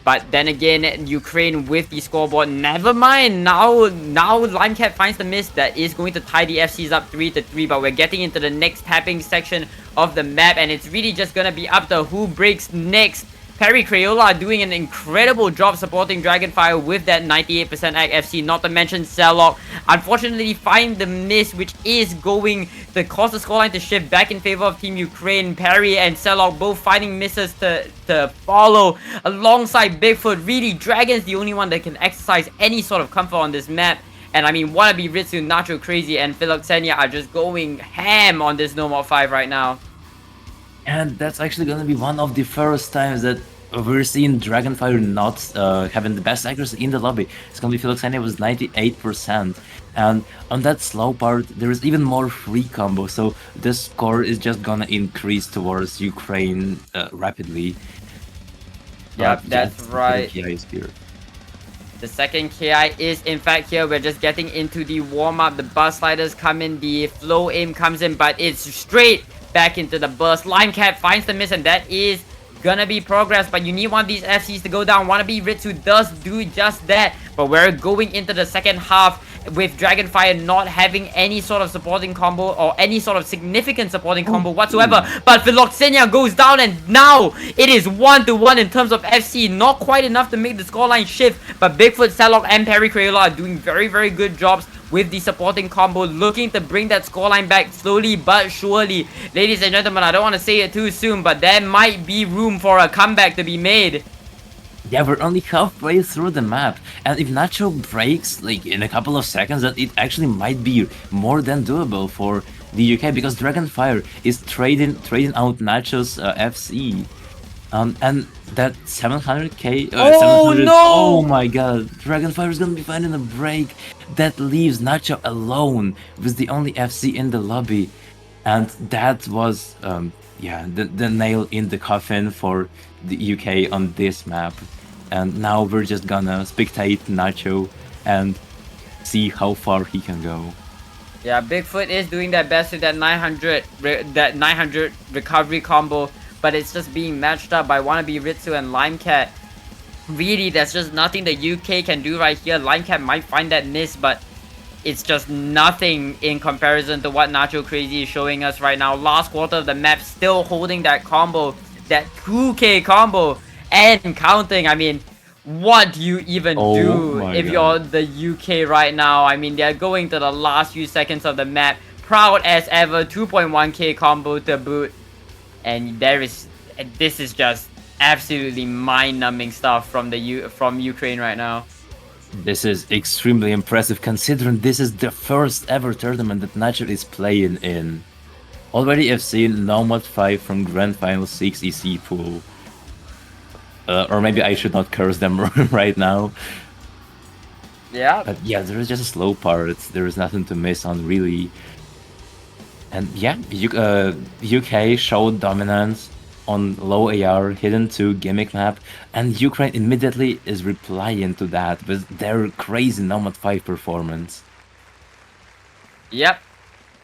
But then again, Ukraine with the scoreboard. Never mind. Now Limecat finds the miss that is going to tie the FCs up 3-3. But we're getting into the next tapping section of the map, and it's really just gonna be up to who breaks next. Perry Crayola doing an incredible job supporting Dragonfire with that 98% Ag FC, not to mention Cellog. Unfortunately, find the miss, which is going to cause the scoreline to shift back in favor of Team Ukraine. Perry and Cellog both finding misses to follow alongside Bigfoot. Really, Dragon's the only one that can exercise any sort of comfort on this map. And I mean, Wannabe, Ritsu, Nacho Crazy, and Philoxenia are just going ham on this No More 5 right now. And that's actually gonna be one of the first times that we're seeing Dragonfire not having the best accuracy in the lobby. It's gonna be Philoxenia was 98%. And on that slow part, there is even more free combo, so this score is just gonna increase towards Ukraine rapidly. Yep, that's right. The KI is here. The second KI is in fact here. We're just getting into the warm-up. The bus sliders come in, the flow aim comes in, but it's straight back into the burst. Limecat finds the miss, and that is gonna be progress, but you need one of these FCs to go down. Wannabe Ritsu does do just that, but we're going into the second half with Dragonfire not having any sort of supporting combo or any sort of significant supporting combo whatsoever. But Philoxenia goes down, and now it is 1-1 in terms of FC. Not quite enough to make the scoreline shift, but Bigfoot, Cellog, and Perry Crayola are doing very, very good jobs with the supporting combo, looking to bring that scoreline back slowly but surely. Ladies and gentlemen, I don't want to say it too soon, but there might be room for a comeback to be made. Yeah, we're only halfway through the map, and if Nacho breaks like in a couple of seconds, that it actually might be more than doable for the UK, because Dragonfire is trading out Nacho's FC. And that 700k. Oh, 700, no! Oh my god, Dragonfire is gonna be finding a break that leaves Nacho alone with the only FC in the lobby, and that was yeah, the nail in the coffin for the UK on this map. And now we're just gonna spectate Nacho and see how far he can go. Yeah, Bigfoot is doing their best with that 900 recovery combo, but it's just being matched up by Wannabe Ritsu and Limecat. Really, there's just nothing the UK can do right here. Limecat might find that miss, but it's just nothing in comparison to what Nacho Crazy is showing us right now. Last quarter of the map, still holding that combo, that 2k combo, and counting. I mean, what do you even do if you're the UK right now? I mean, they're going to the last few seconds of the map. Proud as ever, 2.1k combo to boot. And this is just absolutely mind-numbing stuff from Ukraine right now. This is extremely impressive, considering this is the first ever tournament that Nacho is playing in. Already I've seen Nomad 5 from Grand Final 6 EC pool. Or maybe I should not curse them right now. Yeah. But yeah, there is just a slow part. There is nothing to miss on, really. And yeah, UK showed dominance on low AR, hidden 2 gimmick map, and Ukraine immediately is replying to that with their crazy Nomad 5 performance. Yep.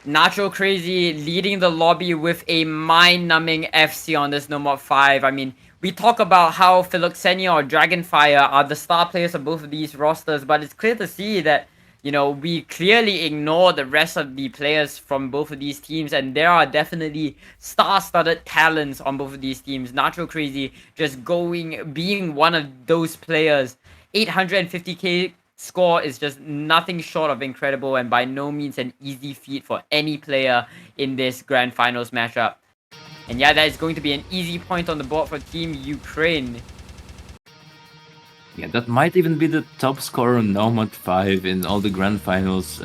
Nacho Crazy leading the lobby with a mind-numbing FC on this Nomad 5. I mean, we talk about how Philoxenia or Dragonfire are the star players of both of these rosters, but it's clear to see that we clearly ignore the rest of the players from both of these teams, and there are definitely star-studded talents on both of these teams. Nacho Crazy just being one of those players. 850k score is just nothing short of incredible, and by no means an easy feat for any player in this grand finals matchup. And yeah, that is going to be an easy point on the board for Team Ukraine. Yeah, that might even be the top scorer on Nomad 5 in all the grand finals.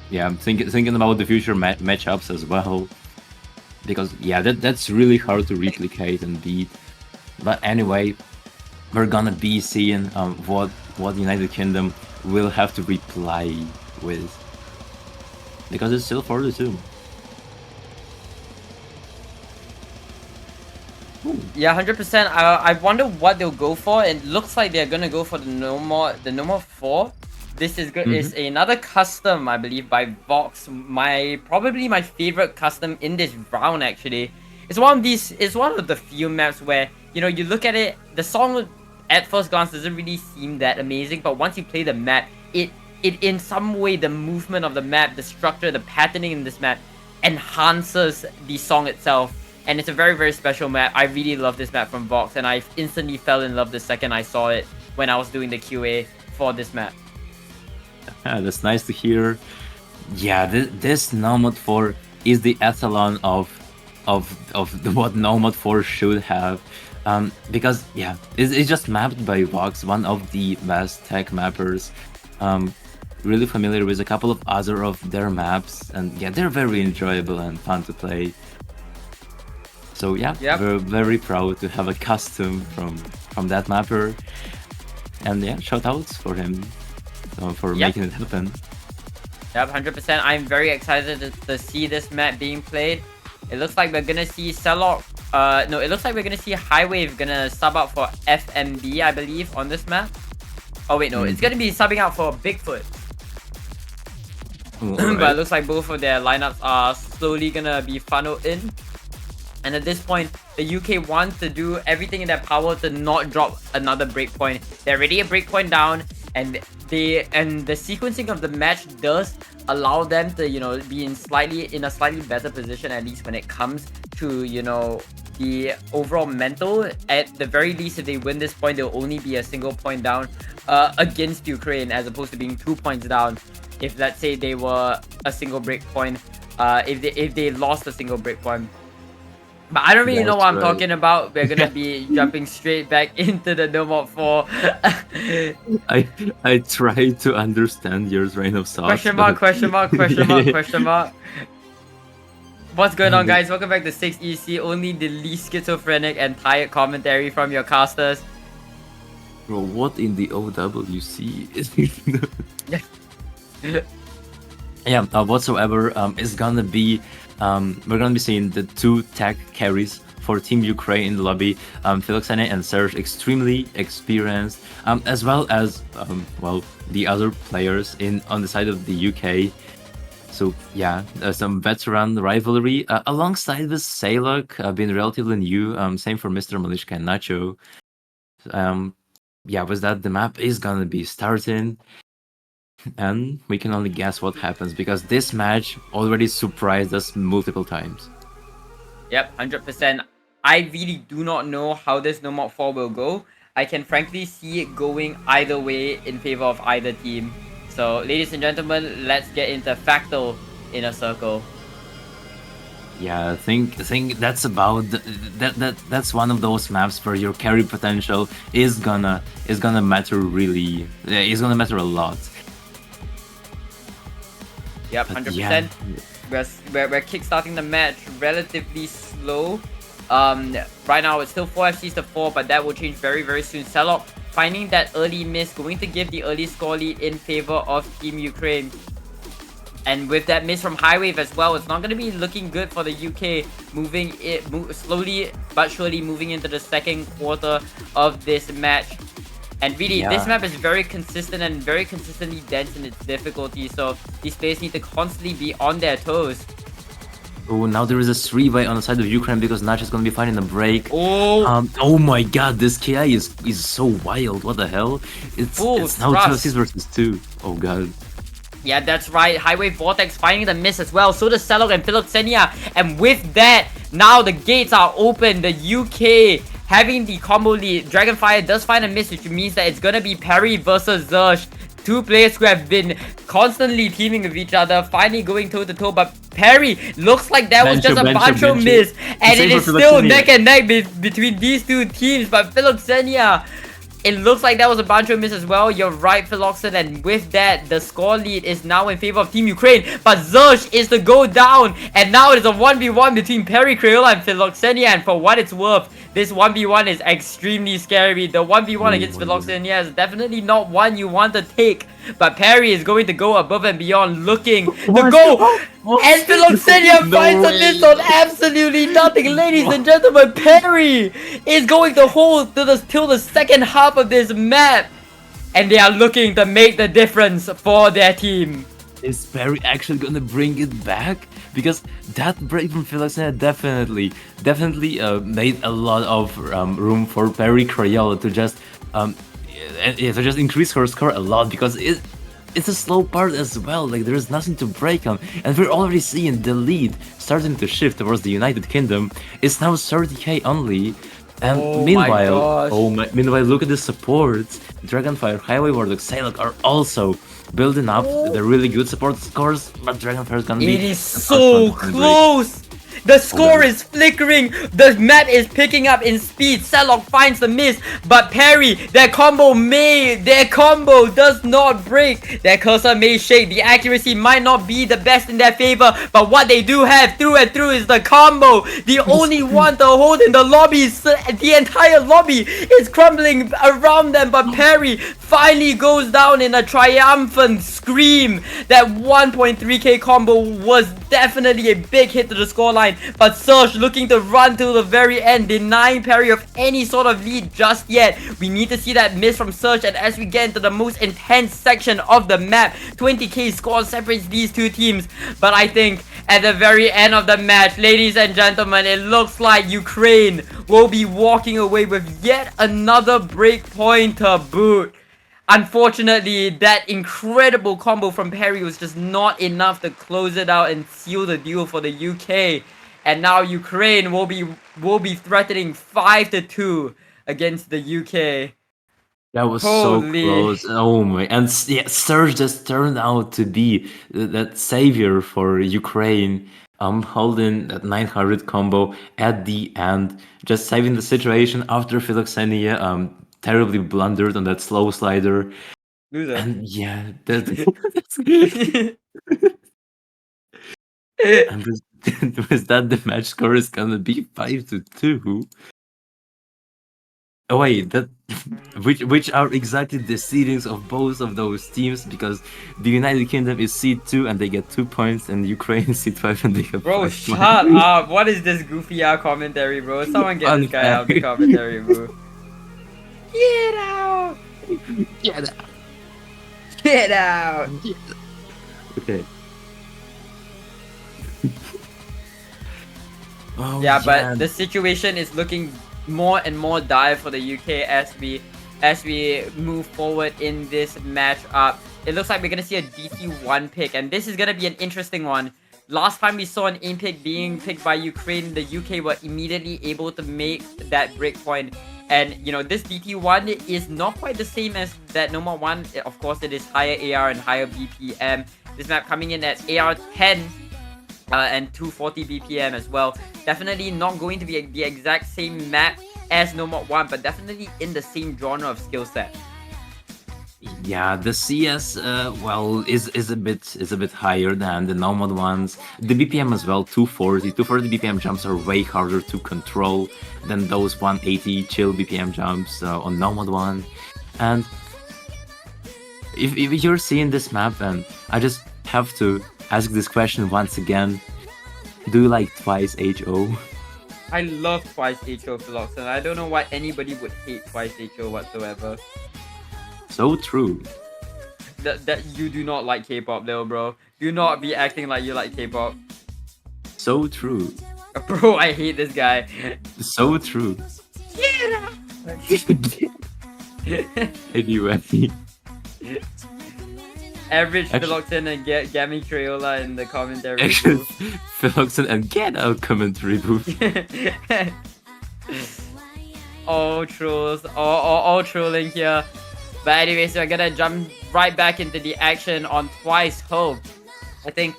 Yeah, I'm thinking about the future matchups as well. Because, yeah, that's really hard to replicate and beat. But anyway, we're gonna be seeing what United Kingdom will have to reply with. Because it's still 4-2. Yeah, 100%. I wonder what they'll go for. It looks like they're gonna go for the Nomad 4. This is good. Is another custom, I believe, by Vox. Probably my favorite custom in this round. Actually, it's one of the few maps where you look at it. The song at first glance doesn't really seem that amazing, but once you play the map, it in some way, the movement of the map, the structure, the patterning in this map enhances the song itself. And it's a very, very special map. I really love this map from Vox, and I instantly fell in love the second I saw it when I was doing the QA for this map. That's nice to hear. Yeah, this Nomad 4 is the echelon of what Nomad 4 should have. Because, yeah, it's just mapped by Vox, one of the best tech mappers. Really familiar with a couple of other of their maps, and yeah, they're very enjoyable and fun to play. So yeah, we're very proud to have a custom from that mapper, and yeah, shoutouts for him for making it happen. Yep, 100%. I'm very excited to see this map being played. It looks like we're gonna see Celok. No, it looks like we're gonna see Highwave gonna sub out for FMB, I believe, on this map. Oh wait, no, it's gonna be subbing out for Bigfoot. But it looks like both of their lineups are slowly gonna be funneled in. And at this point, the UK wants to do everything in their power to not drop another breakpoint. They're already a breakpoint down, and the sequencing of the match does allow them to be in a slightly better position, at least when it comes to the overall mental. At the very least, if they win this point, they'll only be a single point down against Ukraine, as opposed to being 2 points down. If let's say they were a single breakpoint, if they lost a single breakpoint. But I don't really know what I'm talking about. We're gonna be jumping straight back into the Nomad 4. I try to understand your train of thought. Question mark. What's going on, guys? Welcome back to 6EC. Only the least schizophrenic and tired commentary from your casters. Bro, what in the OWC is yeah, whatsoever is gonna be we're gonna be seeing the two tech carries for Team Ukraine in the lobby. Philoxene and Serge, extremely experienced, as well as well, the other players on the side of the UK. So yeah, some veteran rivalry alongside with Salok, being relatively new. Same for Mr. Malishka and Nacho. Yeah, with that, the map is gonna be starting. And we can only guess what happens, because this match already surprised us multiple times. Yep, 100%. I really do not know how this Nomad 4 will go. I can frankly see it going either way in favor of either team. So, ladies and gentlemen, let's get into Factal Inner Circle. Yeah, I think that's about that's one of those maps where your carry potential is gonna matter really. Is gonna matter a lot. Yep, 100%. Yeah. We're kickstarting the match relatively slow. Right now it's still 4 FCs to 4, but that will change very, very soon. Celok finding that early miss, going to give the early score lead in favor of Team Ukraine. And with that miss from Highwave as well, it's not going to be looking good for the UK, slowly but surely moving into the second quarter of this match. And really, this map is very consistent and very consistently dense in its difficulty, so these players need to constantly be on their toes. Oh, now there is a 3-way on the side of Ukraine because Nach is going to be finding a break. Oh my god, this KI is so wild. What the hell? It's now 2 versus 2. Oh god. Yeah, that's right. Highway Vortex finding the miss as well. So does Selok and Philoxenia. And with that, now the gates are open. The UK having the combo lead. Dragonfire does find a miss, which means that it's gonna be Perry versus Zersh. Two players who have been constantly teaming with each other, finally going toe to toe. But Perry looks like that was just a Bancho miss, and it is still neck and neck between these two teams. But Philoxenia, it looks like that was a Bancho miss as well. You're right, Philoxen, and with that, the score lead is now in favor of Team Ukraine. But Zersh is to go down, and now it is a 1v1 between Perry, Crayola, and Philoxenia. And for what it's worth, this 1v1 is extremely scary. The 1v1 against Philoxenia is definitely not one you want to take. But Perry is going to go above and beyond, looking to go. And Philoxenia finds a miss on absolutely nothing. Ladies and gentlemen, Perry is going to hold till the second half of this map. And they are looking to make the difference for their team. Is Perry actually gonna bring it back? Because that break from Philoxenia definitely made a lot of room for Perry Crayola to just increase her score a lot, because it's a slow part as well. Like, there's nothing to break on, and we're already seeing the lead starting to shift towards the United Kingdom. It's now 30k only. And meanwhile, look at the supports. Dragonfire, Highway Warlock, Salok are also building up the really good support scores, but Dragonfire is gonna be... It is so close! The score is flickering. The map is picking up in speed. Selok finds the miss, but Perry, their combo does not break. Their cursor may shake. The accuracy might not be the best in their favor, but what they do have through and through is the combo. The only one to hold in the lobby. The entire lobby is crumbling around them, but Perry finally goes down in a triumphant scream. That 1.3k combo was definitely a big hit to the scoreline. But Surge looking to run till the very end, denying Perry of any sort of lead just yet. We need to see that miss from Surge, and as we get into the most intense section of the map, 20k score separates these two teams. But I think at the very end of the match, ladies and gentlemen, it looks like Ukraine will be walking away with yet another breakpoint to boot. Unfortunately, that incredible combo from Perry was just not enough to close it out and seal the deal for the UK. And now Ukraine will be threatening 5-2 against the UK. That was so close. Oh my! And yeah, Surge just turned out to be that savior for Ukraine. Holding that 900 combo at the end, just saving the situation after Philoxenia terribly blundered on that slow slider. Loser. And yeah, that's and with that, the match score is gonna be 5-2. Oh wait, that which are exactly the seedings of both of those teams, because the United Kingdom is seed 2 and they get 2 points, and Ukraine is seed 5 and they have Bro, 5 shut points. up! What is this goofy commentary, bro? Someone get this guy out of the commentary, bro. Get out! Get out! Get out! Okay. Oh, yeah, but the situation is looking more and more dire for the UK as we move forward in this matchup. It looks like we're gonna see a DT1 pick, and this is gonna be an interesting one. Last time we saw an aim pick being picked by Ukraine, the UK were immediately able to make that breakpoint. And you know, this DT1 is not quite the same as that Nomad 1. Of course, it is higher AR and higher BPM. This map coming in at AR 10 and 240 BPM as well. Definitely not going to be the exact same map as Nomad 1, but definitely in the same genre of skill set. Yeah, the CS is a bit higher than the Nomad ones. The BPM as well, 240 BPM jumps are way harder to control than those 180 chill BPM jumps on Nomad 1. And if you're seeing this map, and I just have to ask this question once again, do you like Twice HO? I love Twice HO Philoxen. I don't know why anybody would hate Twice HO whatsoever. So true. That you do not like K-pop, though, bro. Do not be acting like you like K-pop. So true. Bro, I hate this guy. So true. Get out. Anyway. Average Actually- Philoxen and Gammy Crayola in the commentary Actually, booth. Philoxen and get out commentary booth. all trolls, all trolling here. But anyways, we're gonna jump right back into the action on Twice Hope. I think,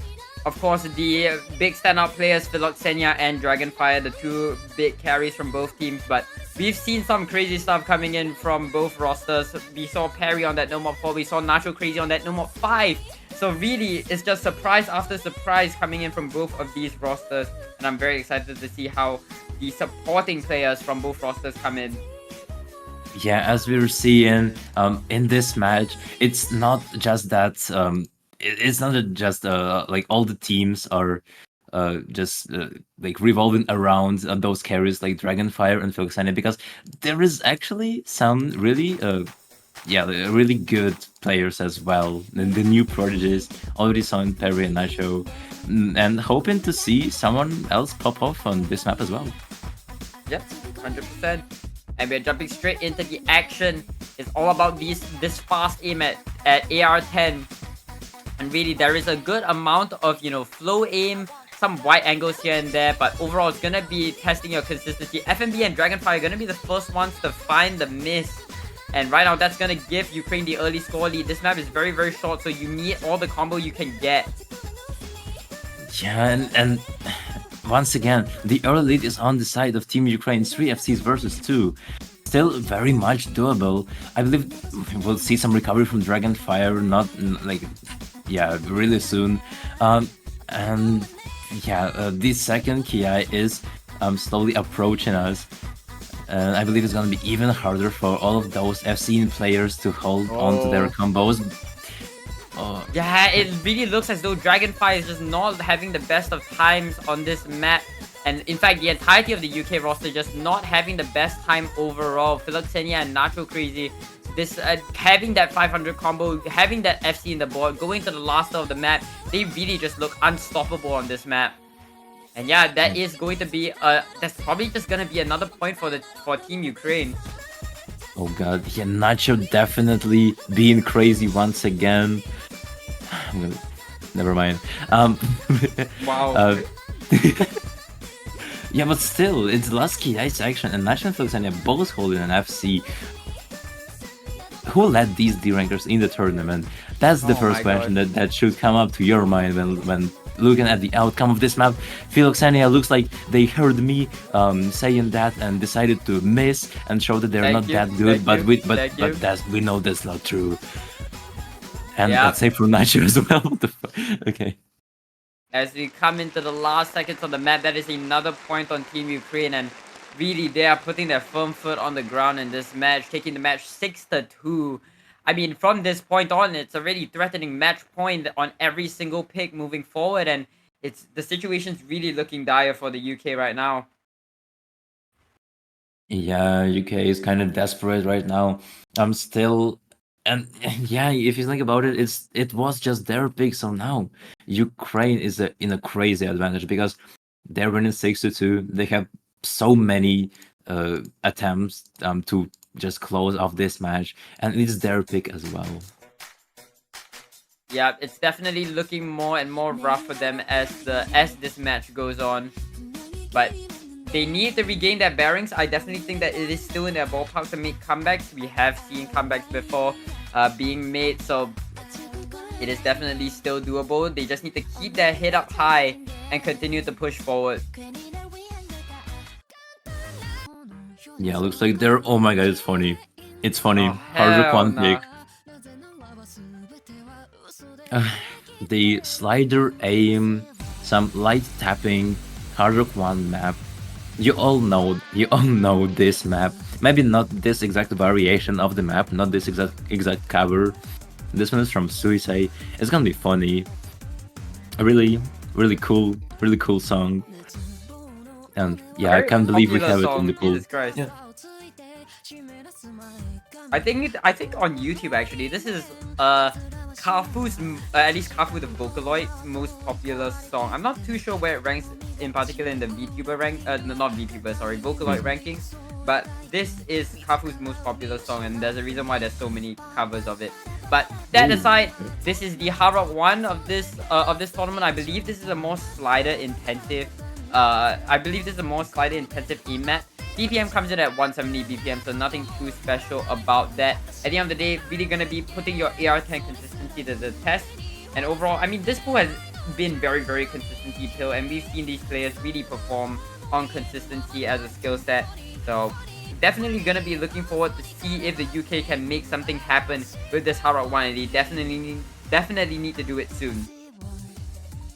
of course, the big standout players, Philoxenia and Dragonfire, the two big carries from both teams. But we've seen some crazy stuff coming in from both rosters. We saw Perry on that No More 4, we saw Nacho Crazy on that No More 5. So really, it's just surprise after surprise coming in from both of these rosters. And I'm very excited to see how the supporting players from both rosters come in. Yeah, as we were seeing in this match, it's not just that it's not just like all the teams are just like revolving around those carries like Dragonfire and Philoxenia, because there is actually some really really good players as well. And the new prodigies already saw in Perry and Nacho, and hoping to see someone else pop off on this map as well. Yep, 100%. And we're jumping straight into the action. It's all about this fast aim at AR-10. And really, there is a good amount of, flow aim, some wide angles here and there. But overall, it's going to be testing your consistency. FNB and Dragonfire are going to be the first ones to find the miss. And right now, that's going to give Ukraine the early score lead. This map is very, very short, so you need all the combo you can get. Yeah, and once again, the early lead is on the side of Team Ukraine. 3 FCs versus 2. Still very much doable. I believe we'll see some recovery from Dragonfire, not really soon. And yeah, the second Ki is slowly approaching us. And I believe it's gonna be even harder for all of those FC players to hold on to their combos. Yeah, it really looks as though Dragonfire is just not having the best of times on this map. And in fact, the entirety of the UK roster just not having the best time overall. Philoxenia and Nacho Crazy, this having that 500 combo, having that FC in the board, going to the last of the map, they really just look unstoppable on this map. And yeah, that is going to be that's probably just gonna be another point for Team Ukraine. Oh god, yeah, Nacho definitely being crazy once again. Never mind. Wow. Yeah, but still, it's the last Ki section, and Nacho and Philoxenia both holding an FC. Who led these D-rankers in the tournament? That's the first question that should come up to your mind when looking at the outcome of this map. Philoxenia looks like they heard me saying that and decided to miss and show that they're not that good, but we know that's not true. And that's safe for Nacho as well. What the fuck? Okay. As we come into the last seconds of the map, that is another point on Team Ukraine, and really they are putting their firm foot on the ground in this match, taking the match 6-2. I mean, from this point on, it's a really threatening match point on every single pick moving forward, and the situation's really looking dire for the UK right now. Yeah, UK is kind of desperate right now. I'm still, and yeah, if you think about it, it was just their pick. So now Ukraine is in a crazy advantage because they're winning 6-2. They have so many attempts to just close off this match, and it's their pick as well. Yeah, it's definitely looking more and more rough for them as this match goes on. But they need to regain their bearings. I definitely think that it is still in their ballpark to make comebacks. We have seen comebacks before being made, so it is definitely still doable. They just need to keep their head up high and continue to push forward. Yeah, looks like they're. Oh my god, it's funny. It's funny. Oh, Hardrock one nah. pick. The slider aim, some light tapping, Hardrock 1 map. You all know this map. Maybe not this exact variation of the map, not this exact cover. This one is from Suicide. It's gonna be funny. A really cool song. And yeah, I can't believe we have it in the pool. Jesus Christ. Yeah. I think on YouTube actually, this is Kafu's at least Kafu the Vocaloid's most popular song. I'm not too sure where it ranks in particular in the VTuber Vocaloid rankings, but this is Kafu's most popular song, and there's a reason why there's so many covers of it. But that Ooh. aside, this is the Hard Rock 1 of this tournament. I believe this is a more slider intensive. I believe this is a more slider intensive aim map. BPM comes in at 170 BPM, so nothing too special about that. At the end of the day, really gonna be putting your AR10 consistency to the test. And overall, I mean, this pool has been very, very consistency pill, and we've seen these players really perform on consistency as a skill set. So definitely gonna be looking forward to see if the UK can make something happen with this Hard Rock 1, and they definitely need to do it soon.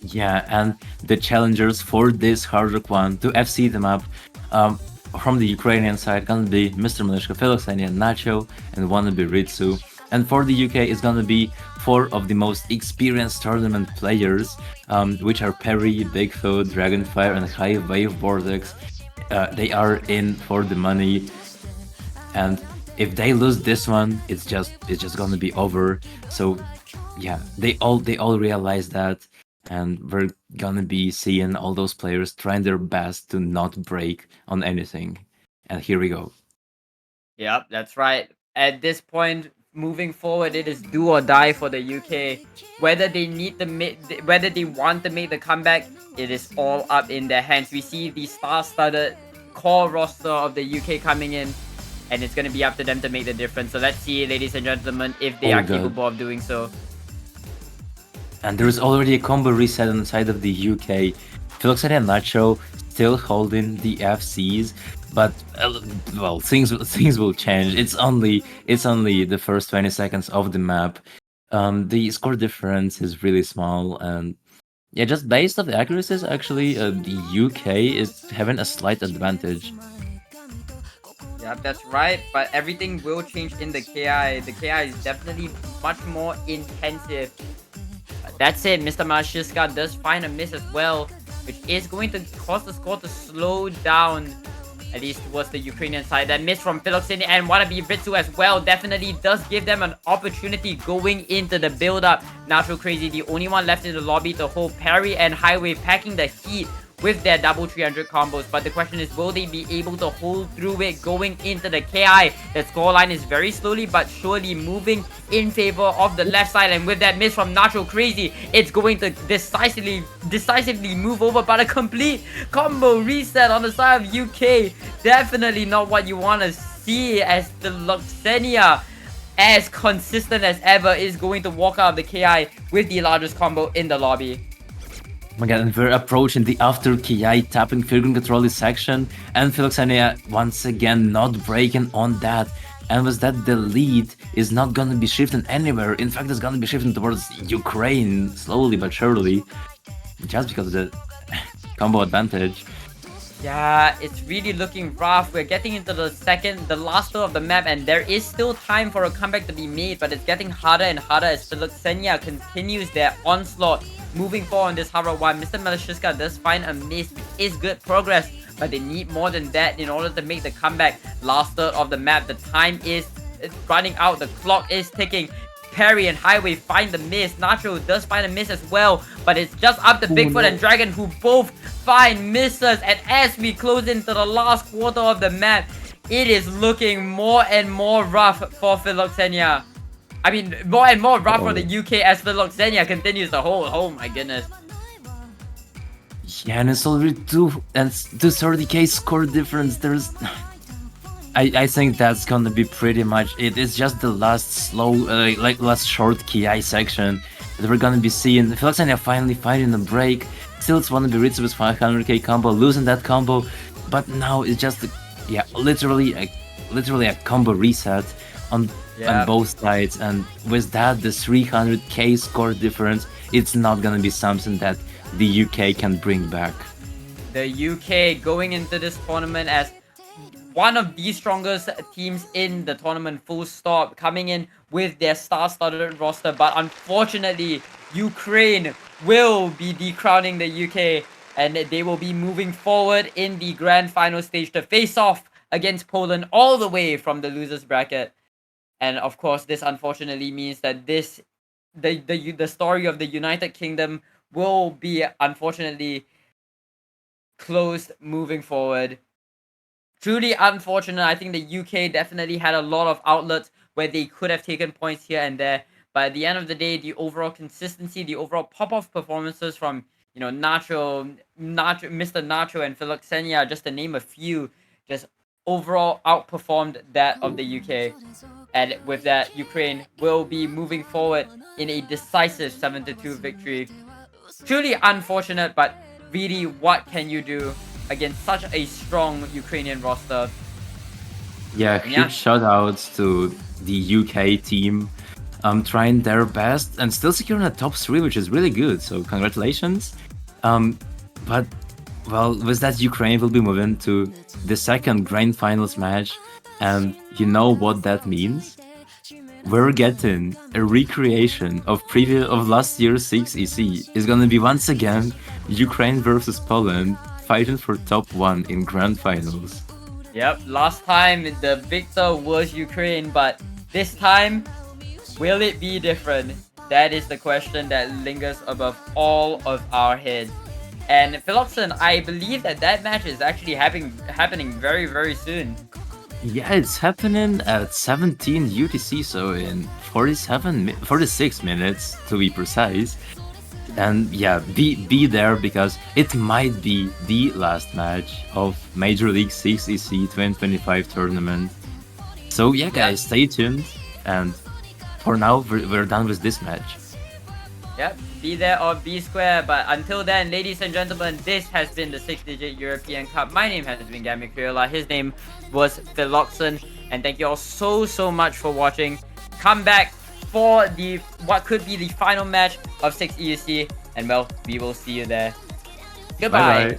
Yeah, and the challengers for this Hard Rock 1 to FC them up from the Ukrainian side gonna be Mr. Malishka, Philoxenia, Nacho, and Wannabe Ritsu. And for the UK, it's gonna be 4 of the most experienced tournament players, which are Perry, Bigfoot, Dragonfire, and High Wave Vortex. They are in for the money, and if they lose this one, it's just gonna be over. So yeah, they all realize that, and we're gonna be seeing all those players trying their best to not break on anything. And here we go. Yep, that's right. At this point, moving forward, it is do or die for the UK. Whether they whether they want to make the comeback, it is all up in their hands. We see the star-studded core roster of the UK coming in, and it's gonna be up to them to make the difference. So let's see, ladies and gentlemen, if they Oh are God. capable of doing so. And there is already a combo reset on the side of the UK. Philoxenia and Nacho still holding the FCs, but well, things will change. It's only the first 20 seconds of the map. The score difference is really small, and yeah, just based off the accuracies, actually, the UK is having a slight advantage. Yeah, that's right. But everything will change in the KI. The KI is definitely much more intensive. That's it. Mr. Mashiska does find a miss as well, which is going to cause the score to slow down, at least towards the Ukrainian side. That miss from Philoxenia and Wannabe Ritsu as well definitely does give them an opportunity going into the build-up. Natural Crazy, the only one left in the lobby to hold Perry and Highway packing the heat with their double 300 combos. But the question is, will they be able to hold through it going into the KI? The scoreline is very slowly but surely moving in favor of the left side. And with that miss from Nacho Crazy, it's going to decisively move over. But a complete combo reset on the side of UK. Definitely not what you want to see, as the Luxenia, as consistent as ever, is going to walk out of the KI with the largest combo in the lobby. Oh my god, and we're approaching the after Ki tapping Firgun Control section, and Philoxenia once again not breaking on that. And with that, the lead is not gonna be shifting anywhere. In fact, it's gonna be shifting towards Ukraine, slowly but surely, just because of the combo advantage. Yeah, it's really looking rough. We're getting into the last third of the map, and there is still time for a comeback to be made, but it's getting harder and harder as Philoxenia continues their onslaught. Moving forward on this Hard Rock 1, Mr. Malishka does find a miss, which is good progress, but they need more than that in order to make the comeback. Last third of the map, the time is running out, the clock is ticking. Perry and Highway find the miss. Nacho does find a miss as well, but it's just up to Bigfoot and Dragon, who both find misses. And as we close into the last quarter of the map, it is looking more and more rough for Philoxenia. I mean, more and more rough for the UK as Philoxenia continues to hold. Oh my goodness. Yeah, and it's already 230k score difference. There's I think that's gonna be pretty much it. It's just the last slow, last short Ki section that we're gonna be seeing. Philoxenia finally finding a break. Still, it's Wannabe Ritsu with 500k combo, losing that combo, but now it's just, literally a combo reset on both sides. And with that, the 300k score difference, it's not gonna be something that the UK can bring back. The UK going into this tournament as one of the strongest teams in the tournament, full stop, coming in with their star-studded roster. But unfortunately, Ukraine will be decrowning the UK, and they will be moving forward in the grand final stage to face off against Poland all the way from the losers bracket. And of course, this unfortunately means that the story of the United Kingdom will be unfortunately closed moving forward. Truly unfortunate. I think the UK definitely had a lot of outlets where they could have taken points here and there, But at the end of the day, the overall consistency, the overall pop-off performances from Nacho, Mr. Nacho, and Philoxenia, just to name a few, just overall outperformed that of the UK. And with that, Ukraine will be moving forward in a decisive 7-2 victory. Truly unfortunate, but really, what can you do against such a strong Ukrainian roster? Yeah, huge shout outs to the UK team, trying their best and still securing a top 3, which is really good. So congratulations. But well, with that, Ukraine will be moving to the second grand finals match, and you know what that means? We're getting a recreation of last year's 6EC. It's gonna be once again Ukraine versus Poland fighting for top 1 in grand finals. Yep, last time the victor was Ukraine, but this time, will it be different? That is the question that lingers above all of our heads. And Philoxen, I believe that match is actually happening very, very soon. Yeah, it's happening at 17 UTC, so in 46 minutes to be precise. And yeah, be there because it might be the last match of Major League 6EC 2025 tournament. So yeah, guys, stay tuned. And for now, we're done with this match. Yep, be there or be square. But until then, ladies and gentlemen, this has been the 6-digit European Cup. My name has been Gami Criolla. His name was Philoxen. And thank you all so much for watching. Come back for what could be the final match of 6EUC. And well, we will see you there. Goodbye. Bye-bye.